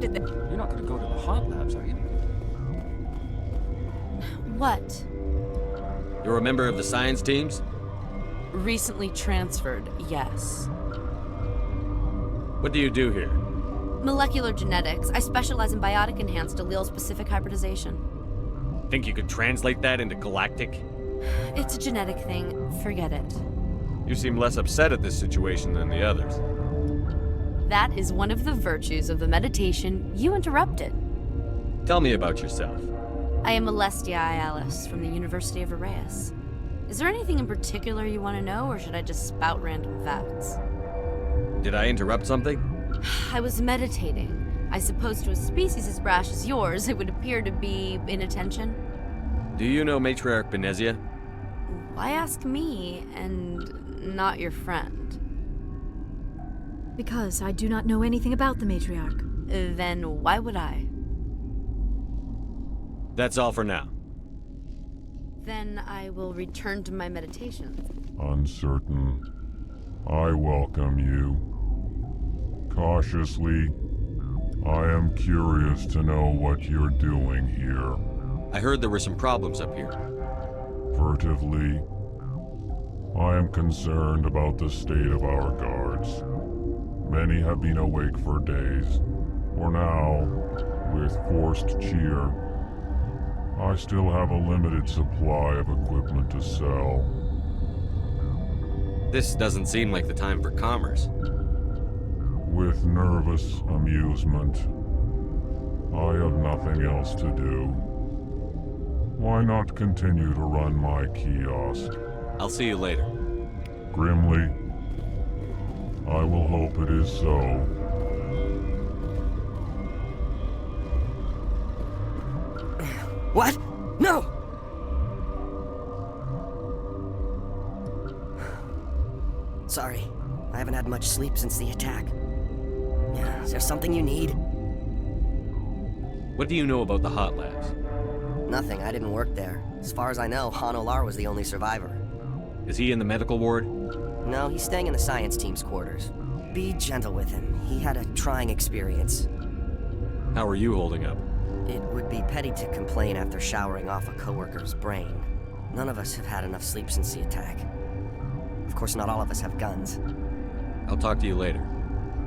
You're not gonna go to the hot labs, are you?
What?
You're a member of the science teams?
Recently transferred, yes.
What do you do here?
Molecular genetics. I specialize in biotic-enhanced allele-specific hybridization.
Think you could translate that into galactic?
It's a genetic thing. Forget it.
You seem less upset at this situation than the others.
That is one of the virtues of the meditation you interrupted.
Tell me about yourself.
I am Alestia Ialis from the University of Arraeus. Is there anything in particular you want to know, or should I just spout random facts?
Did I interrupt something?
I was meditating. I suppose to a species as brash as yours, it would appear to be inattention.
Do you know Matriarch Benezia?
Why ask me, and not your friend?
Because I do not know anything about the Matriarch.
Then why would I?
That's all for now.
Then I will return to my meditations.
Uncertain. I welcome you. Cautiously, I am curious to know what you're doing here.
I heard there were some problems up here.
Furtively, I am concerned about the state of our guards. Many have been awake for days. For now, with forced cheer, I still have a limited supply of equipment to sell.
This doesn't seem like the time for commerce.
With nervous amusement, I have nothing else to do. Why not continue to run my kiosk?
I'll see you later.
Grimly, I will hope it is so.
What? No! Sorry. I haven't had much sleep since the attack. Yeah, is there something you need?
What do you know about the Hot Labs?
Nothing. I didn't work there. As far as I know, Han Olar was the only survivor.
Is he in the medical ward?
No, he's staying in the science team's quarters. Be gentle with him. He had a trying experience.
How are you holding up?
It would be petty to complain after showering off a coworker's brain. None of us have had enough sleep since the attack. Of course, not all of us have guns.
I'll talk to you later.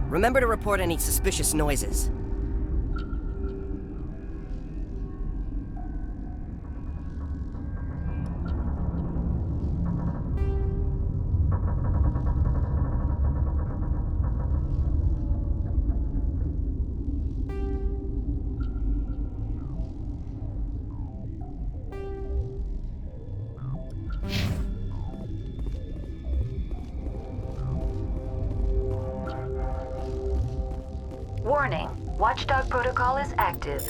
Remember to report any suspicious noises.
Warning, Watchdog protocol is active.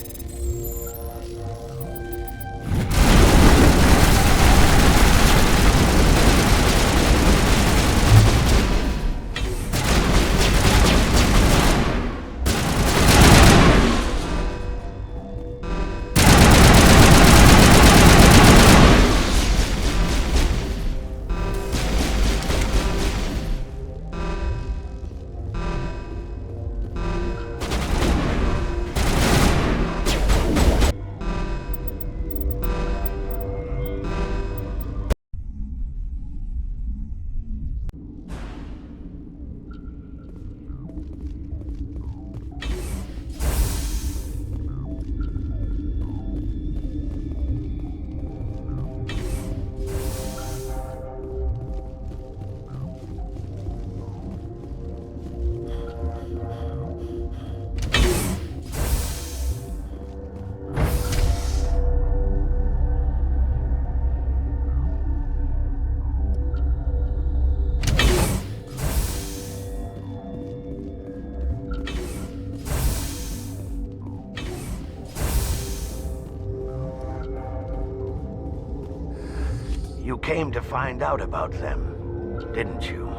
You came to find out about them, didn't you?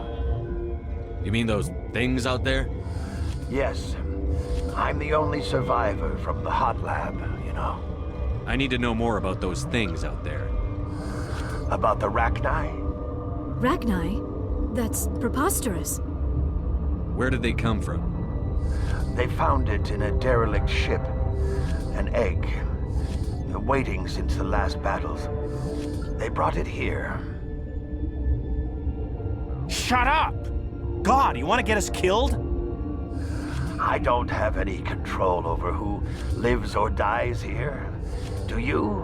You mean those things out there?
Yes. I'm the only survivor from the Hot Lab, you know.
I need to know more about those things out there.
About the Rachni?
Rachni? That's preposterous.
Where did they come from?
They found it in a derelict ship. An egg. Waiting since the last battles. They brought it here.
Shut up! God, you want to get us killed?
I don't have any control over who lives or dies here. Do you?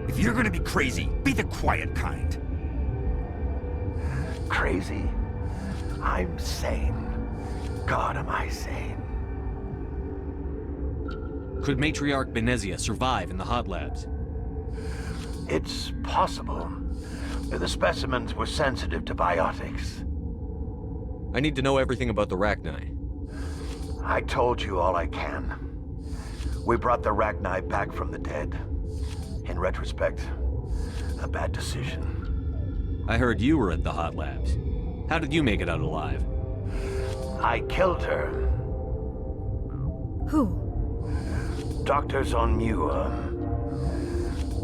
If you're gonna be crazy, be the quiet kind.
Crazy? I'm sane. God, am I sane.
Could Matriarch Benezia survive in the Hot Labs?
It's possible. The specimens were sensitive to biotics.
I need to know everything about the Rachni.
I told you all I can. We brought the Rachni back from the dead. In retrospect, a bad decision.
I heard you were at the hot labs. How did you make it out alive?
I killed her.
Who?
Dr. Zonmua.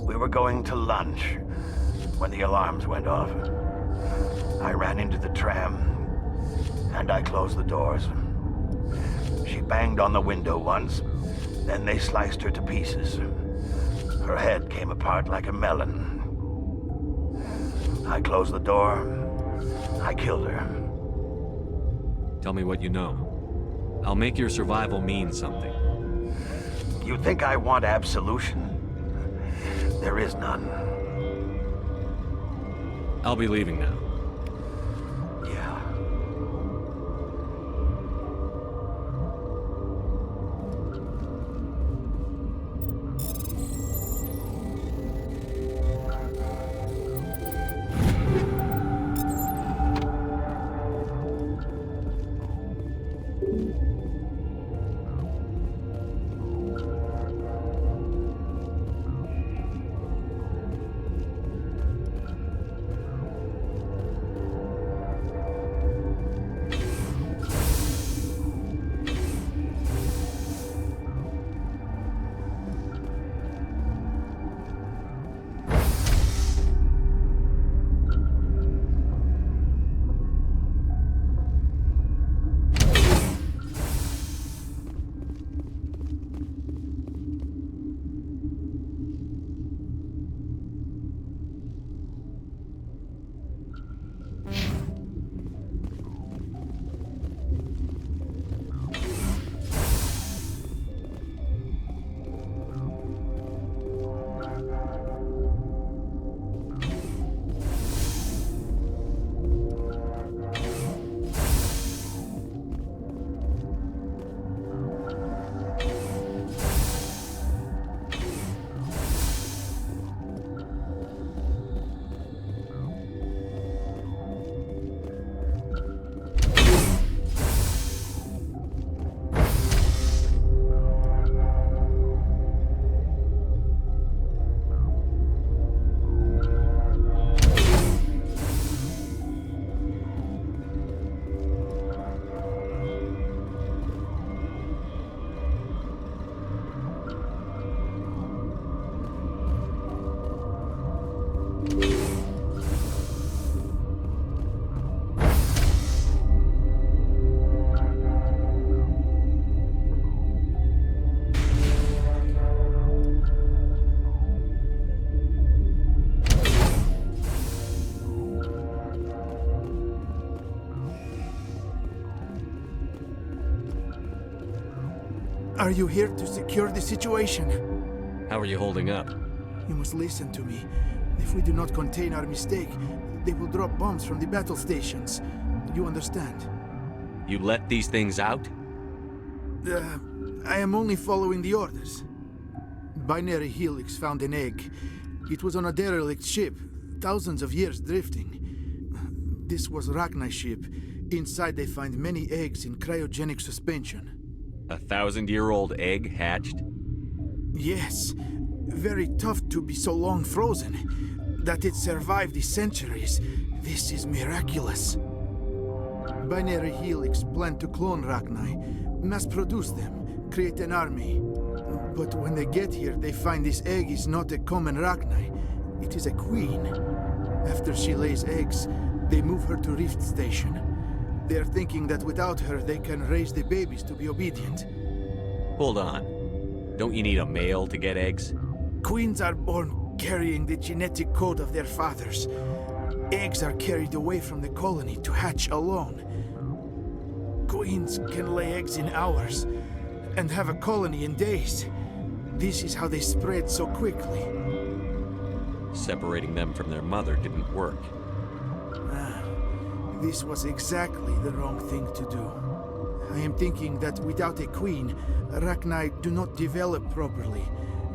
We were going to lunch when the alarms went off. I ran into the tram, and I closed the doors. She banged on the window once, then they sliced her to pieces. Her head came apart like a melon. I closed the door. I killed her.
Tell me what you know. I'll make your survival mean something.
You think I want absolution? There is none.
I'll be leaving now.
Yeah.
Are you here to secure the situation?
How are you holding up?
You must listen to me. If we do not contain our mistake, they will drop bombs from the battle stations. You understand?
You let these things out?
I am only following the orders. Binary Helix found an egg. It was on a derelict ship, thousands of years drifting. This was Rachni ship. Inside they find many eggs in cryogenic suspension.
A 1,000-year-old egg hatched?
Yes. Very tough to be so long frozen. That it survived the centuries. This is miraculous. Binary Helix planned to clone Rachni, mass-produce them, create an army. But when they get here, they find this egg is not a common Rachni. It is a queen. After she lays eggs, they move her to Rift Station. They are thinking that without her, they can raise the babies to be obedient.
Hold on. Don't you need a male to get eggs?
Queens are born carrying the genetic code of their fathers. Eggs are carried away from the colony to hatch alone. Queens can lay eggs in hours and have a colony in days. This is how they spread so quickly.
Separating them from their mother didn't work.
This was exactly the wrong thing to do. I am thinking that without a queen, Rachni do not develop properly.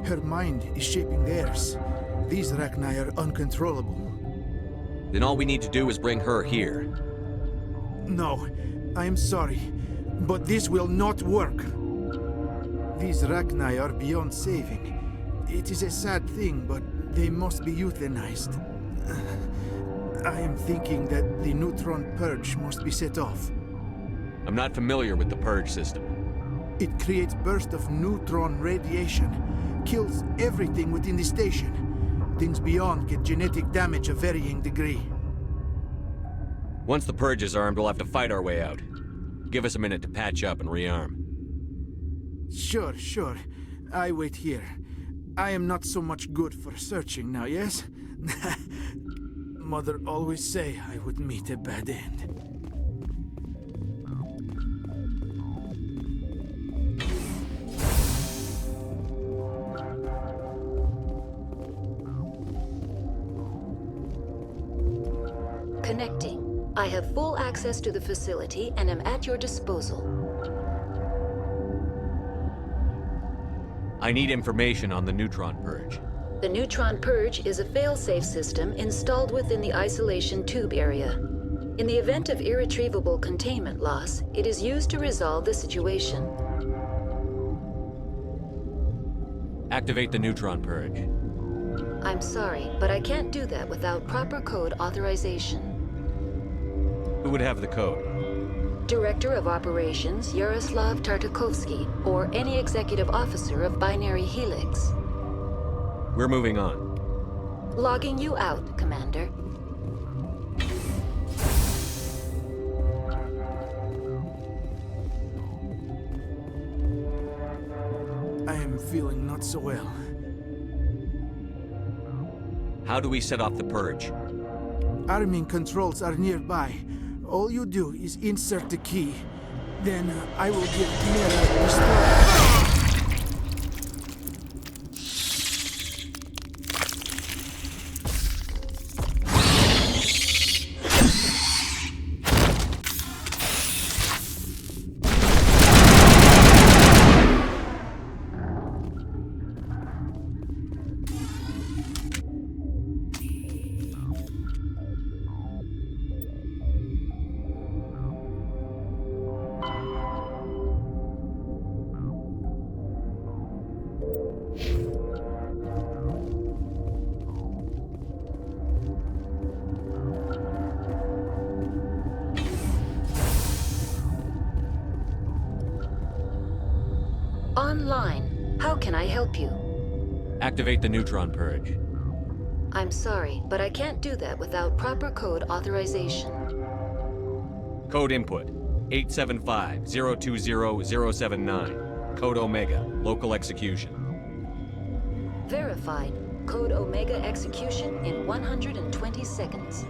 Her mind is shaping theirs. These Rachni are uncontrollable.
Then all we need to do is bring her here.
No, I am sorry, but this will not work. These Rachni are beyond saving. It is a sad thing, but they must be euthanized. I am thinking that the neutron purge must be set off.
I'm not familiar with the purge system.
It creates bursts of neutron radiation, kills everything within the station. Things beyond get genetic damage of varying degree.
Once the purge is armed, we'll have to fight our way out. Give us a minute to patch up and rearm.
Sure, sure. I wait here. I am not so much good for searching now, yes? Mother always say I would meet a bad end.
Connecting. I have full access to the facility and am at your disposal.
I need information on the neutron purge.
The neutron purge is a fail-safe system installed within the isolation tube area. In the event of irretrievable containment loss, it is used to resolve the situation.
Activate the neutron purge.
I'm sorry, but I can't do that without proper code authorization.
Who would have the code?
Director of Operations Yaroslav Tartakovsky, or any executive officer of Binary Helix.
We're moving on.
Logging you out, Commander.
I am feeling not so well.
How do we set off the purge?
Arming controls are nearby. All you do is insert the key. Then I will give Mira the start.
Online. How can I help you?
Activate the neutron purge.
I'm sorry, but I can't do that without proper code authorization.
Code input 875-020-079. Code Omega. Local execution.
Verified. Code Omega execution in 120 seconds.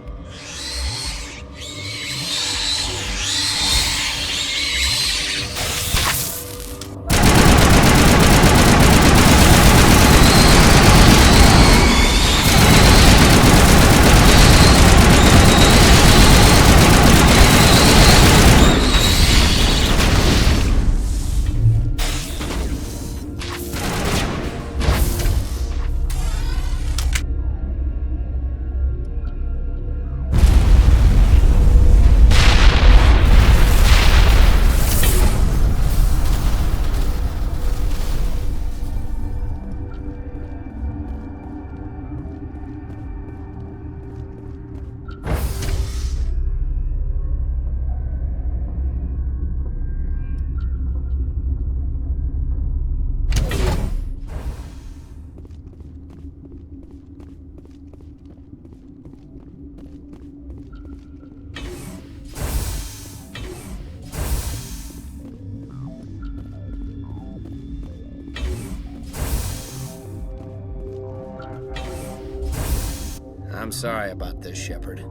I'm sorry about this, Shepard.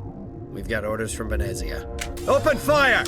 We've got orders from Venezia. Open fire!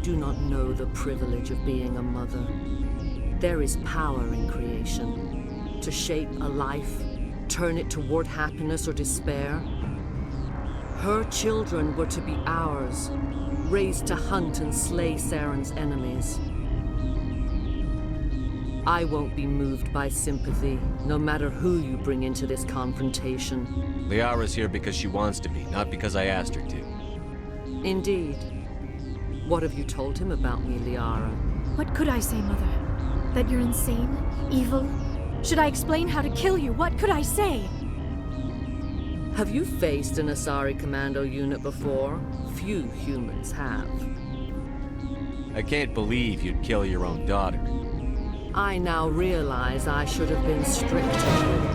do not know the privilege of being a mother. There is power in creation. To shape a life, turn it toward happiness or despair. Her children were to be ours, raised to hunt and slay Saren's enemies. I won't be moved by sympathy, no matter who you bring into this confrontation.
Liara's here because she wants to be, not because I asked her to.
Indeed. What have you told him about me, Liara?
What could I say, Mother? That you're insane? Evil? Should I explain how to kill you? What could I say?
Have you faced an Asari commando unit before? Few humans have.
I can't believe you'd kill your own daughter.
I now realize I should have been stricter with her.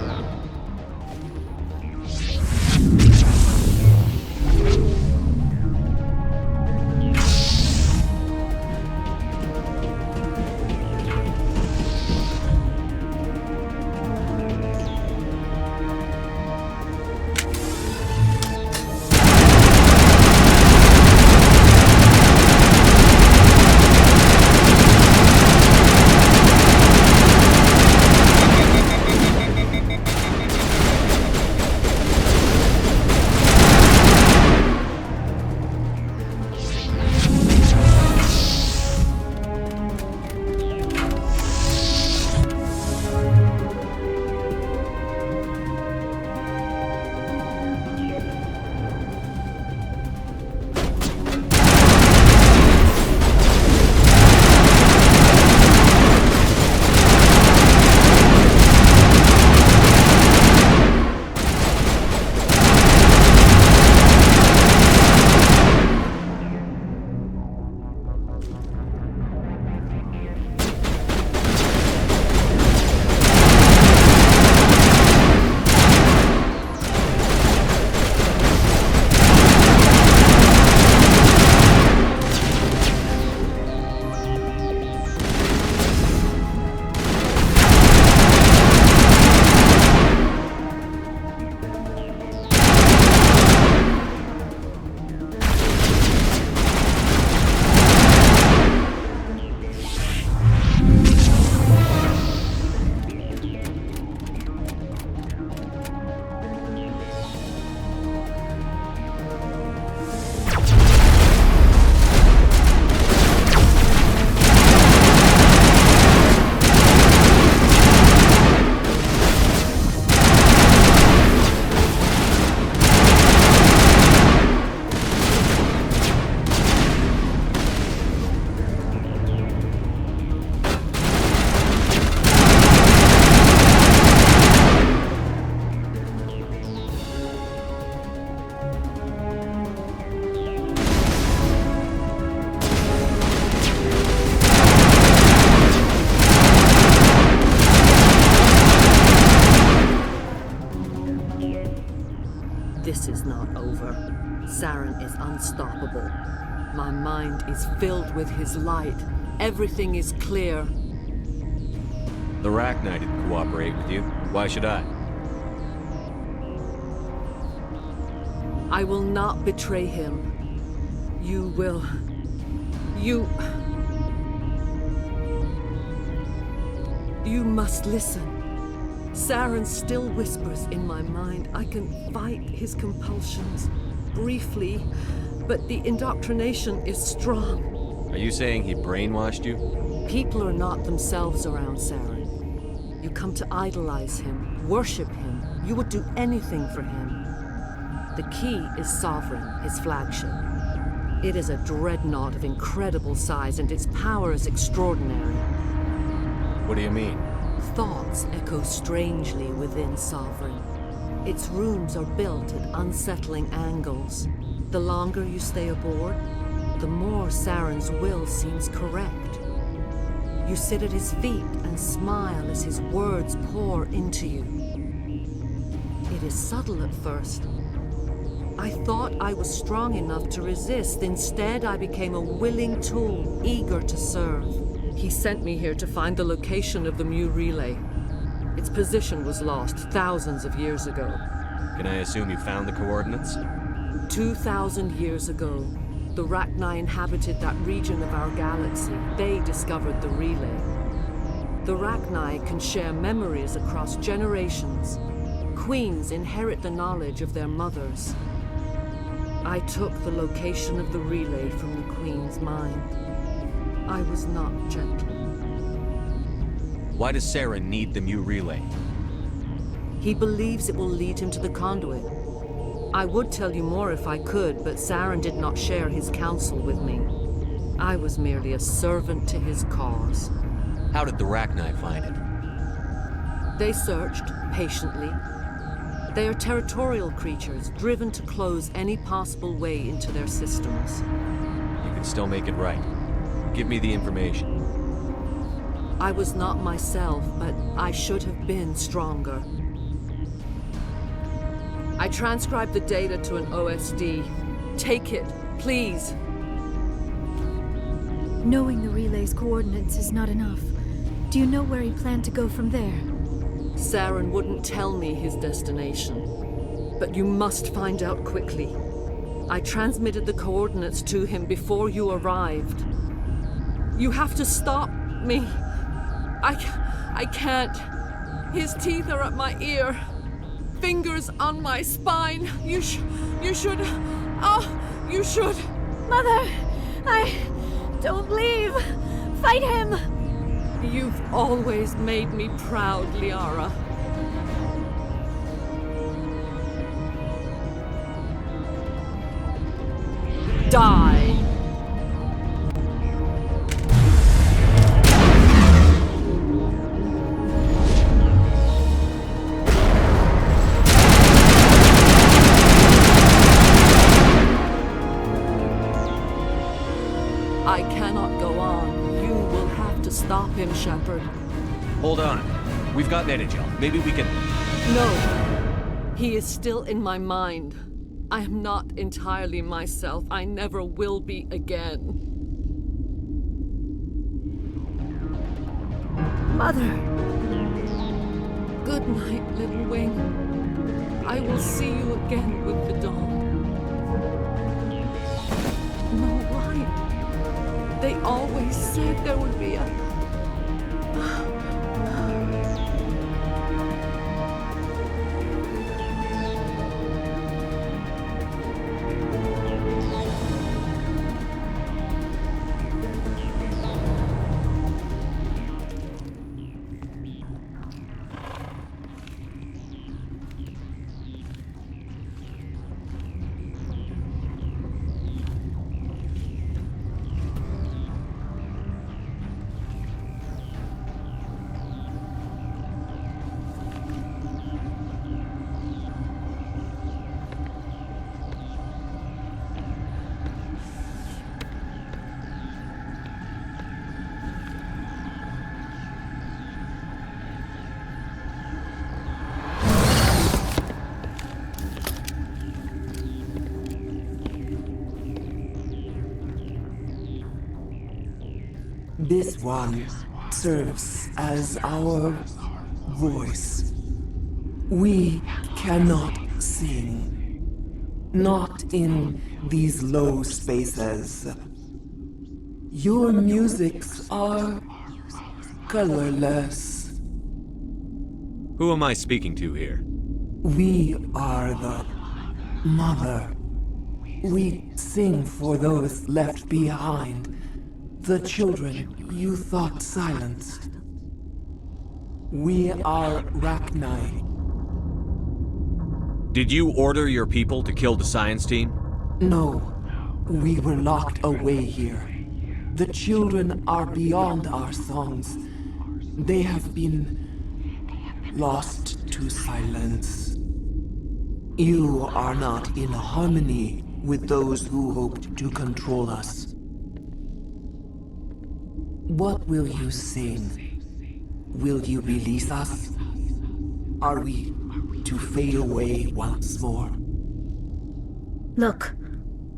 This is not over. Saren is unstoppable. My mind is filled with his light. Everything is clear.
The Rachni didn't cooperate with you. Why should I?
I will not betray him. You will. You must listen. Saren still whispers in my mind. I can fight his compulsions briefly, but the indoctrination is strong.
Are you saying he brainwashed you?
People are not themselves around Saren. You come to idolize him, worship him. You would do anything for him. The key is Sovereign, his flagship. It is a dreadnought of incredible size, and its power is extraordinary.
What do you mean?
Thoughts echo strangely within Sovereign. Its rooms are built at unsettling angles. The longer you stay aboard, the more Saren's will seems correct. You sit at his feet and smile as his words pour into you. It is subtle at first. I thought I was strong enough to resist. Instead, I became a willing tool, eager to serve. He sent me here to find the location of the Mu relay. Its position was lost thousands of years ago.
Can I assume you found the coordinates?
2,000 years ago, the Rachni inhabited that region of our galaxy, they discovered the relay. The Rachni can share memories across generations. Queens inherit the knowledge of their mothers. I took the location of the relay from the Queen's mind. I was not gentle.
Why does Saren need the Mu relay?
He believes it will lead him to the conduit. I would tell you more if I could, but Saren did not share his counsel with me. I was merely a servant to his cause.
How did the Rachni find it?
They searched, patiently. They are territorial creatures, driven to close any possible way into their systems.
You can still make it right. Give me the information.
I was not myself, but I should have been stronger. I transcribed the data to an OSD. Take it, please.
Knowing the relay's coordinates is not enough. Do you know where he planned to go from there?
Saren wouldn't tell me his destination. But you must find out quickly. I transmitted the coordinates to him before you arrived. You have to stop me. I can't. His teeth are at my ear. Fingers on my spine. You should. Oh, you should.
Mother! Don't leave! Fight him!
You've always made me proud, Liara. Die! I cannot go on. You will have to stop him, Shepard.
Hold on. We've got Netagel. Maybe we can...
No. He is still in my mind. I am not entirely myself. I never will be again.
Mother!
Good night, little wing. I will see you again with the dawn. No, why? They always said there would be a...
This one serves as our voice. We cannot sing. Not in these low spaces. Your musics are colorless.
Who am I speaking to here?
We are the Mother. We sing for those left behind. The children you thought silenced. We are Rachni.
Did you order your people to kill the science team?
No. We were locked away here. The children are beyond our songs. They have been lost to silence. You are not in harmony with those who hoped to control us. What will you sing? Will you release us? Are we to fade away once more?
Look,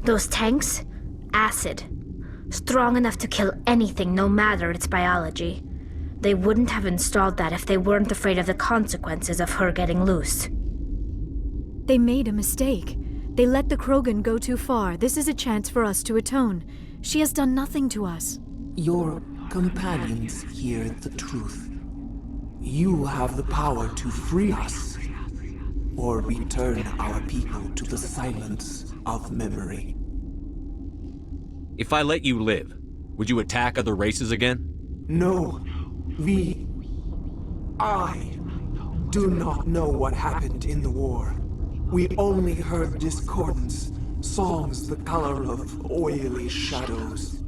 those tanks? Acid. Strong enough to kill anything, no matter its biology. They wouldn't have installed that if they weren't afraid of the consequences of her getting loose.
They made a mistake. They let the Krogan go too far. This is a chance for us to atone. She has done nothing to us.
Your companions hear the truth. You have the power to free us, or return our people to the silence of memory.
If I let you live, would you attack other races again?
No, I do not know what happened in the war. We only heard discordance, songs the color of oily shadows.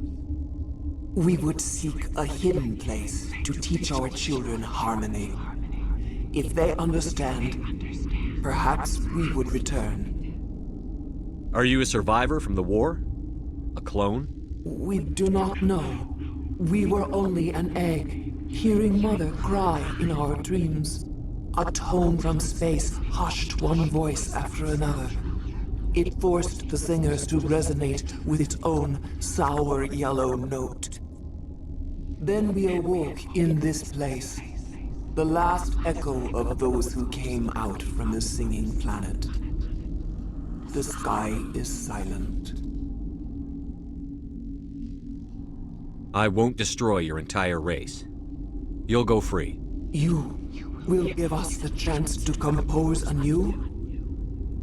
We would seek a hidden place to teach our children harmony. If they understand, perhaps we would return.
Are you a survivor from the war? A clone?
We do not know. We were only an egg, hearing Mother cry in our dreams. A tone from space hushed one voice after another. It forced the singers to resonate with its own sour yellow note. Then we awoke in this place, the last echo of those who came out from the singing planet. The sky is silent.
I won't destroy your entire race. You'll go free.
You will give us the chance to compose anew?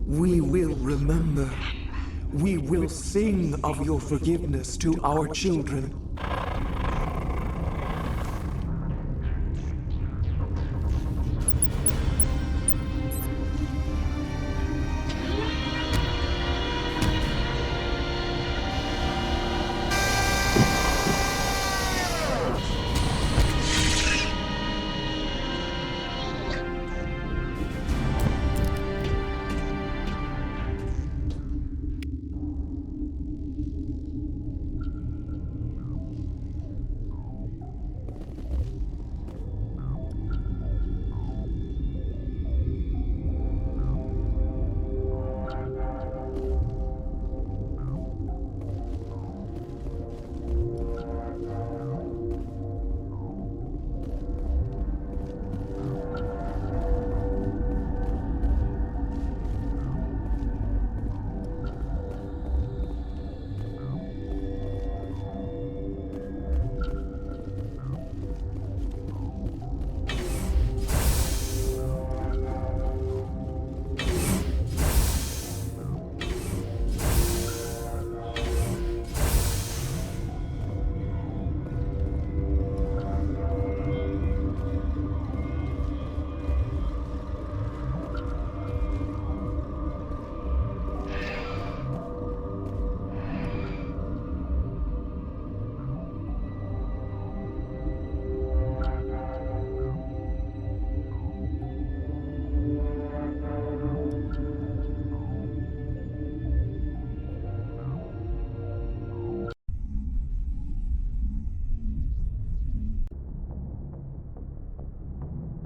We will remember. We will sing of your forgiveness to our children.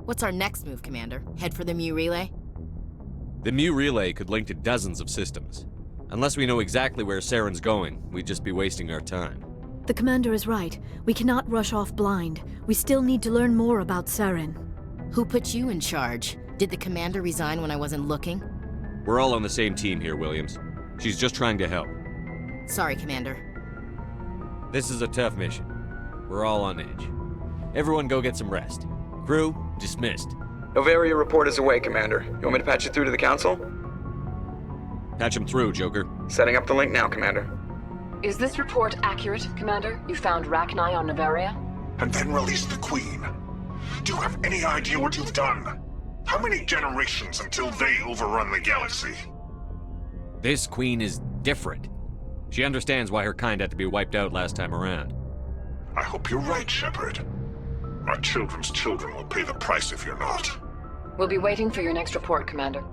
What's our next move, Commander? Head for the Mu Relay?
The Mu Relay could link to dozens of systems. Unless we know exactly where Saren's going, we'd just be wasting our time.
The Commander is right. We cannot rush off blind. We still need to learn more about Saren.
Who put you in charge? Did the Commander resign when I wasn't looking?
We're all on the same team here, Williams. She's just trying to help.
Sorry, Commander.
This is a tough mission. We're all on edge. Everyone go get some rest. Crew, dismissed.
Noveria report is away, Commander. You want me to patch you through to the Council?
Patch him through, Joker.
Setting up the link now, Commander.
Is this report accurate, Commander? You found Rachni on Noveria?
And then released the Queen. Do you have any idea what you've done? How many generations until they overrun the galaxy?
This Queen is different. She understands why her kind had to be wiped out last time around.
I hope you're right, Shepard. Our children's children will pay the price if you're not.
We'll be waiting for your next report, Commander.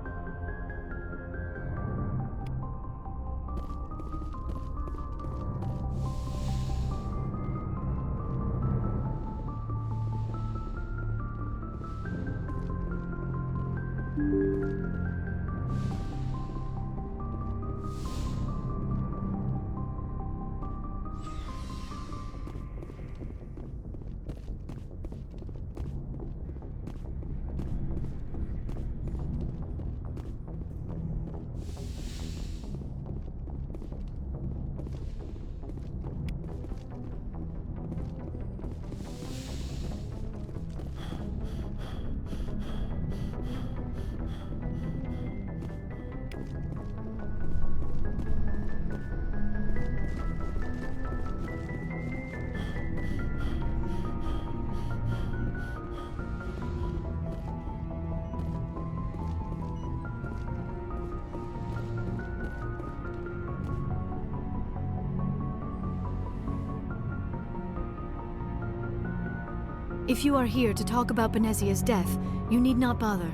If you are here to talk about Benezia's death, you need not bother.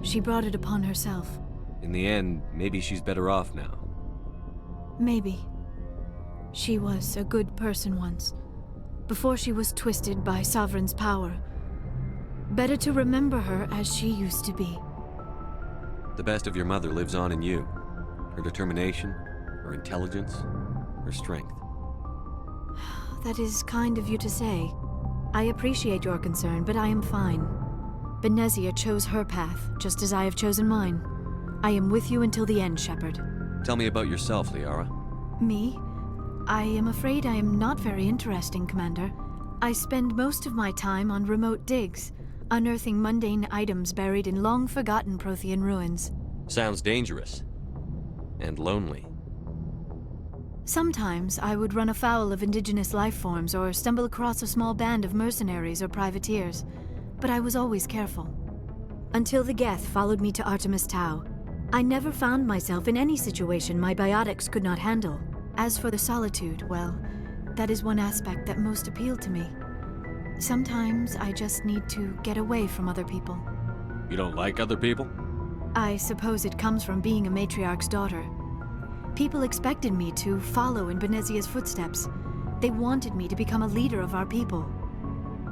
She brought it upon herself.
In the end, maybe she's better off now.
Maybe. She was a good person once, before she was twisted by Sovereign's power. Better to remember her as she used to be.
The best of your mother lives on in you. Her determination, her intelligence, her strength.
That is kind of you to say. I appreciate your concern, but I am fine. Benezia chose her path, just as I have chosen mine. I am with you until the end, Shepard.
Tell me about yourself, Liara.
Me? I am afraid I am not very interesting, Commander. I spend most of my time on remote digs, unearthing mundane items buried in long-forgotten Prothean ruins.
Sounds dangerous. And lonely.
Sometimes I would run afoul of indigenous life forms or stumble across a small band of mercenaries or privateers, but I was always careful. Until the Geth followed me to Artemis Tau, I never found myself in any situation my biotics could not handle. As for the solitude, well, that is one aspect that most appealed to me. Sometimes I just need to get away from other people.
You don't like other people?
I suppose it comes from being a matriarch's daughter. People expected me to follow in Benezia's footsteps. They wanted me to become a leader of our people.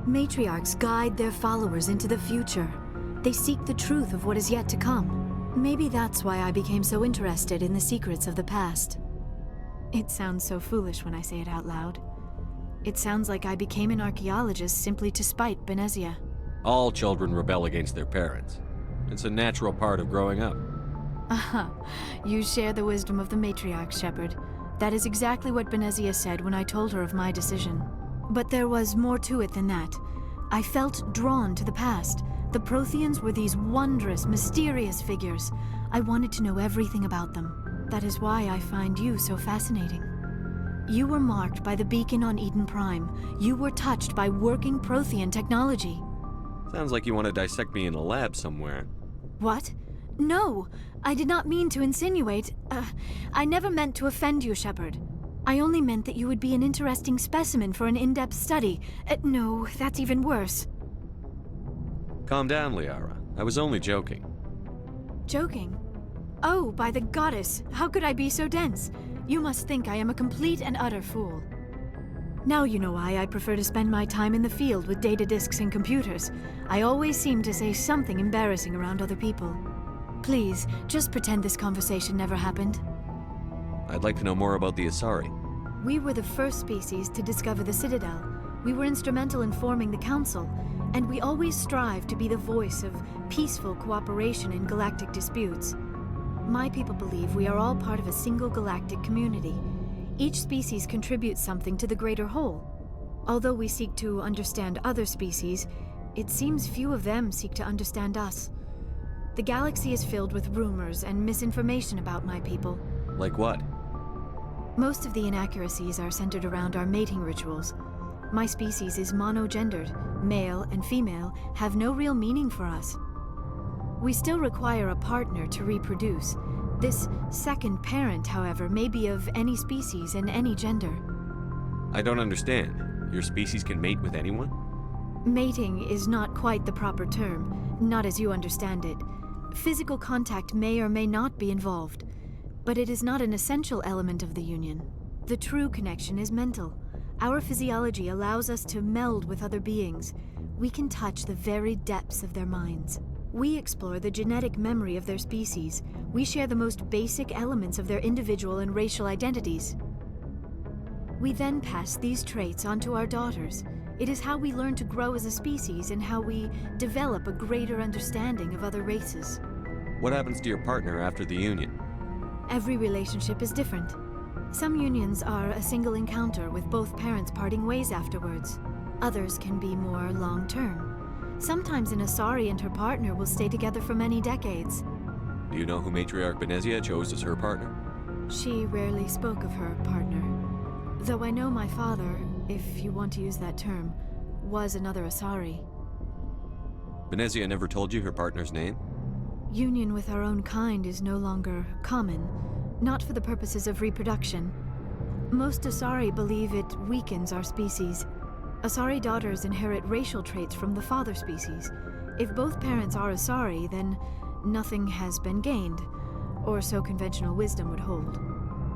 Matriarchs guide their followers into the future. They seek the truth of what is yet to come. Maybe that's why I became so interested in the secrets of the past. It sounds so foolish when I say it out loud. It sounds like I became an archaeologist simply to spite Benezia.
All children rebel against their parents. It's a natural part of growing up.
Aha, you share the wisdom of the matriarch, Shepard. That is exactly what Benezia said when I told her of my decision. But there was more to it than that. I felt drawn to the past. The Protheans were these wondrous, mysterious figures. I wanted to know everything about them. That is why I find you so fascinating. You were marked by the beacon on Eden Prime. You were touched by working Prothean technology.
Sounds like you want to dissect me in a lab somewhere.
What? No, I did not mean to insinuate. I never meant to offend you, Shepard. I only meant that you would be an interesting specimen for an in-depth study. No, that's even worse.
Calm down, Liara. I was only joking.
Joking? Oh, by the goddess, how could I be so dense? You must think I am a complete and utter fool. Now you know why I prefer to spend my time in the field with data disks and computers. I always seem to say something embarrassing around other people. Please, just pretend this conversation never happened.
I'd like to know more about the Asari.
We were the first species to discover the Citadel. We were instrumental in forming the Council, and we always strive to be the voice of peaceful cooperation in galactic disputes. My people believe we are all part of a single galactic community. Each species contributes something to the greater whole. Although we seek to understand other species, it seems few of them seek to understand us. The galaxy is filled with rumors and misinformation about my people.
Like what?
Most of the inaccuracies are centered around our mating rituals. My species is monogendered. Male and female have no real meaning for us. We still require a partner to reproduce. This second parent, however, may be of any species and any gender.
I don't understand. Your species can mate with anyone?
Mating is not quite the proper term, not as you understand it. Physical contact may or may not be involved, but it is not an essential element of the union. The true connection is mental. Our physiology allows us to meld with other beings. We can touch the very depths of their minds. We explore the genetic memory of their species. We share the most basic elements of their individual and racial identities. We then pass these traits onto our daughters. It is how we learn to grow as a species and how we develop a greater understanding of other races.
What happens to your partner after the union?
Every relationship is different. Some unions are a single encounter with both parents parting ways afterwards. Others can be more long-term. Sometimes an Asari and her partner will stay together for many decades.
Do you know who Matriarch Benezia chose as her partner?
She rarely spoke of her partner. Though I know my father, if you want to use that term, was another Asari.
Benezia never told you her partner's name?
Union with our own kind is no longer common, not for the purposes of reproduction. Most Asari believe it weakens our species. Asari daughters inherit racial traits from the father species. If both parents are Asari, then nothing has been gained, or so conventional wisdom would hold.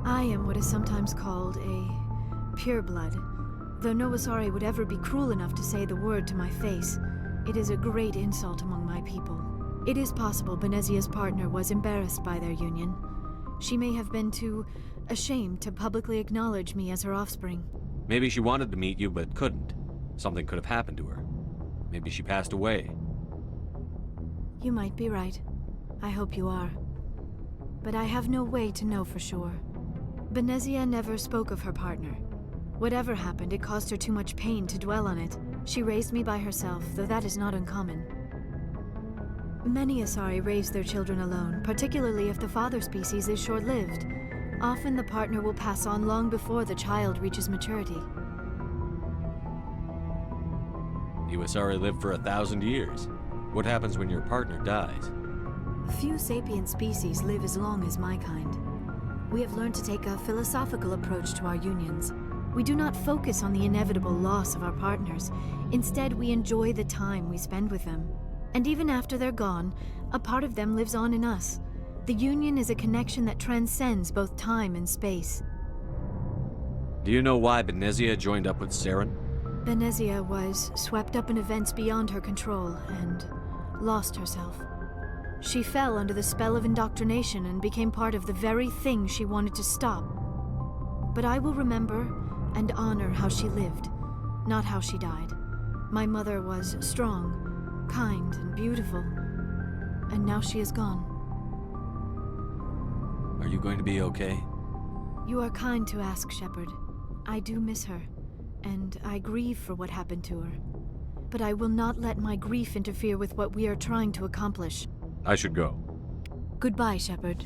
I am what is sometimes called a pureblood, though no Asari would ever be cruel enough to say the word to my face. It is a great insult among my people. It is possible Benezia's partner was embarrassed by their union. She may have been too ashamed to publicly acknowledge me as her offspring.
Maybe she wanted to meet you but couldn't. Something could have happened to her. Maybe she passed away.
You might be right. I hope you are. But I have no way to know for sure. Benezia never spoke of her partner. Whatever happened, it caused her too much pain to dwell on it. She raised me by herself, though that is not uncommon. Many Asari raise their children alone, particularly if the father species is short-lived. Often the partner will pass on long before the child reaches maturity.
You Asari live for 1,000 years. What happens when your partner dies?
Few sapient species live as long as my kind. We have learned to take a philosophical approach to our unions. We do not focus on the inevitable loss of our partners. Instead, we enjoy the time we spend with them. And even after they're gone, a part of them lives on in us. The union is a connection that transcends both time and space.
Do you know why Benezia joined up with Saren?
Benezia was swept up in events beyond her control and lost herself. She fell under the spell of indoctrination and became part of the very thing she wanted to stop. But I will remember and honor how she lived, not how she died. My mother was strong, kind, and beautiful, and now she is gone.
Are you going to be okay?
You are kind to ask, Shepard. I do miss her, and I grieve for what happened to her. But I will not let my grief interfere with what we are trying to accomplish.
I should go.
Goodbye, Shepard.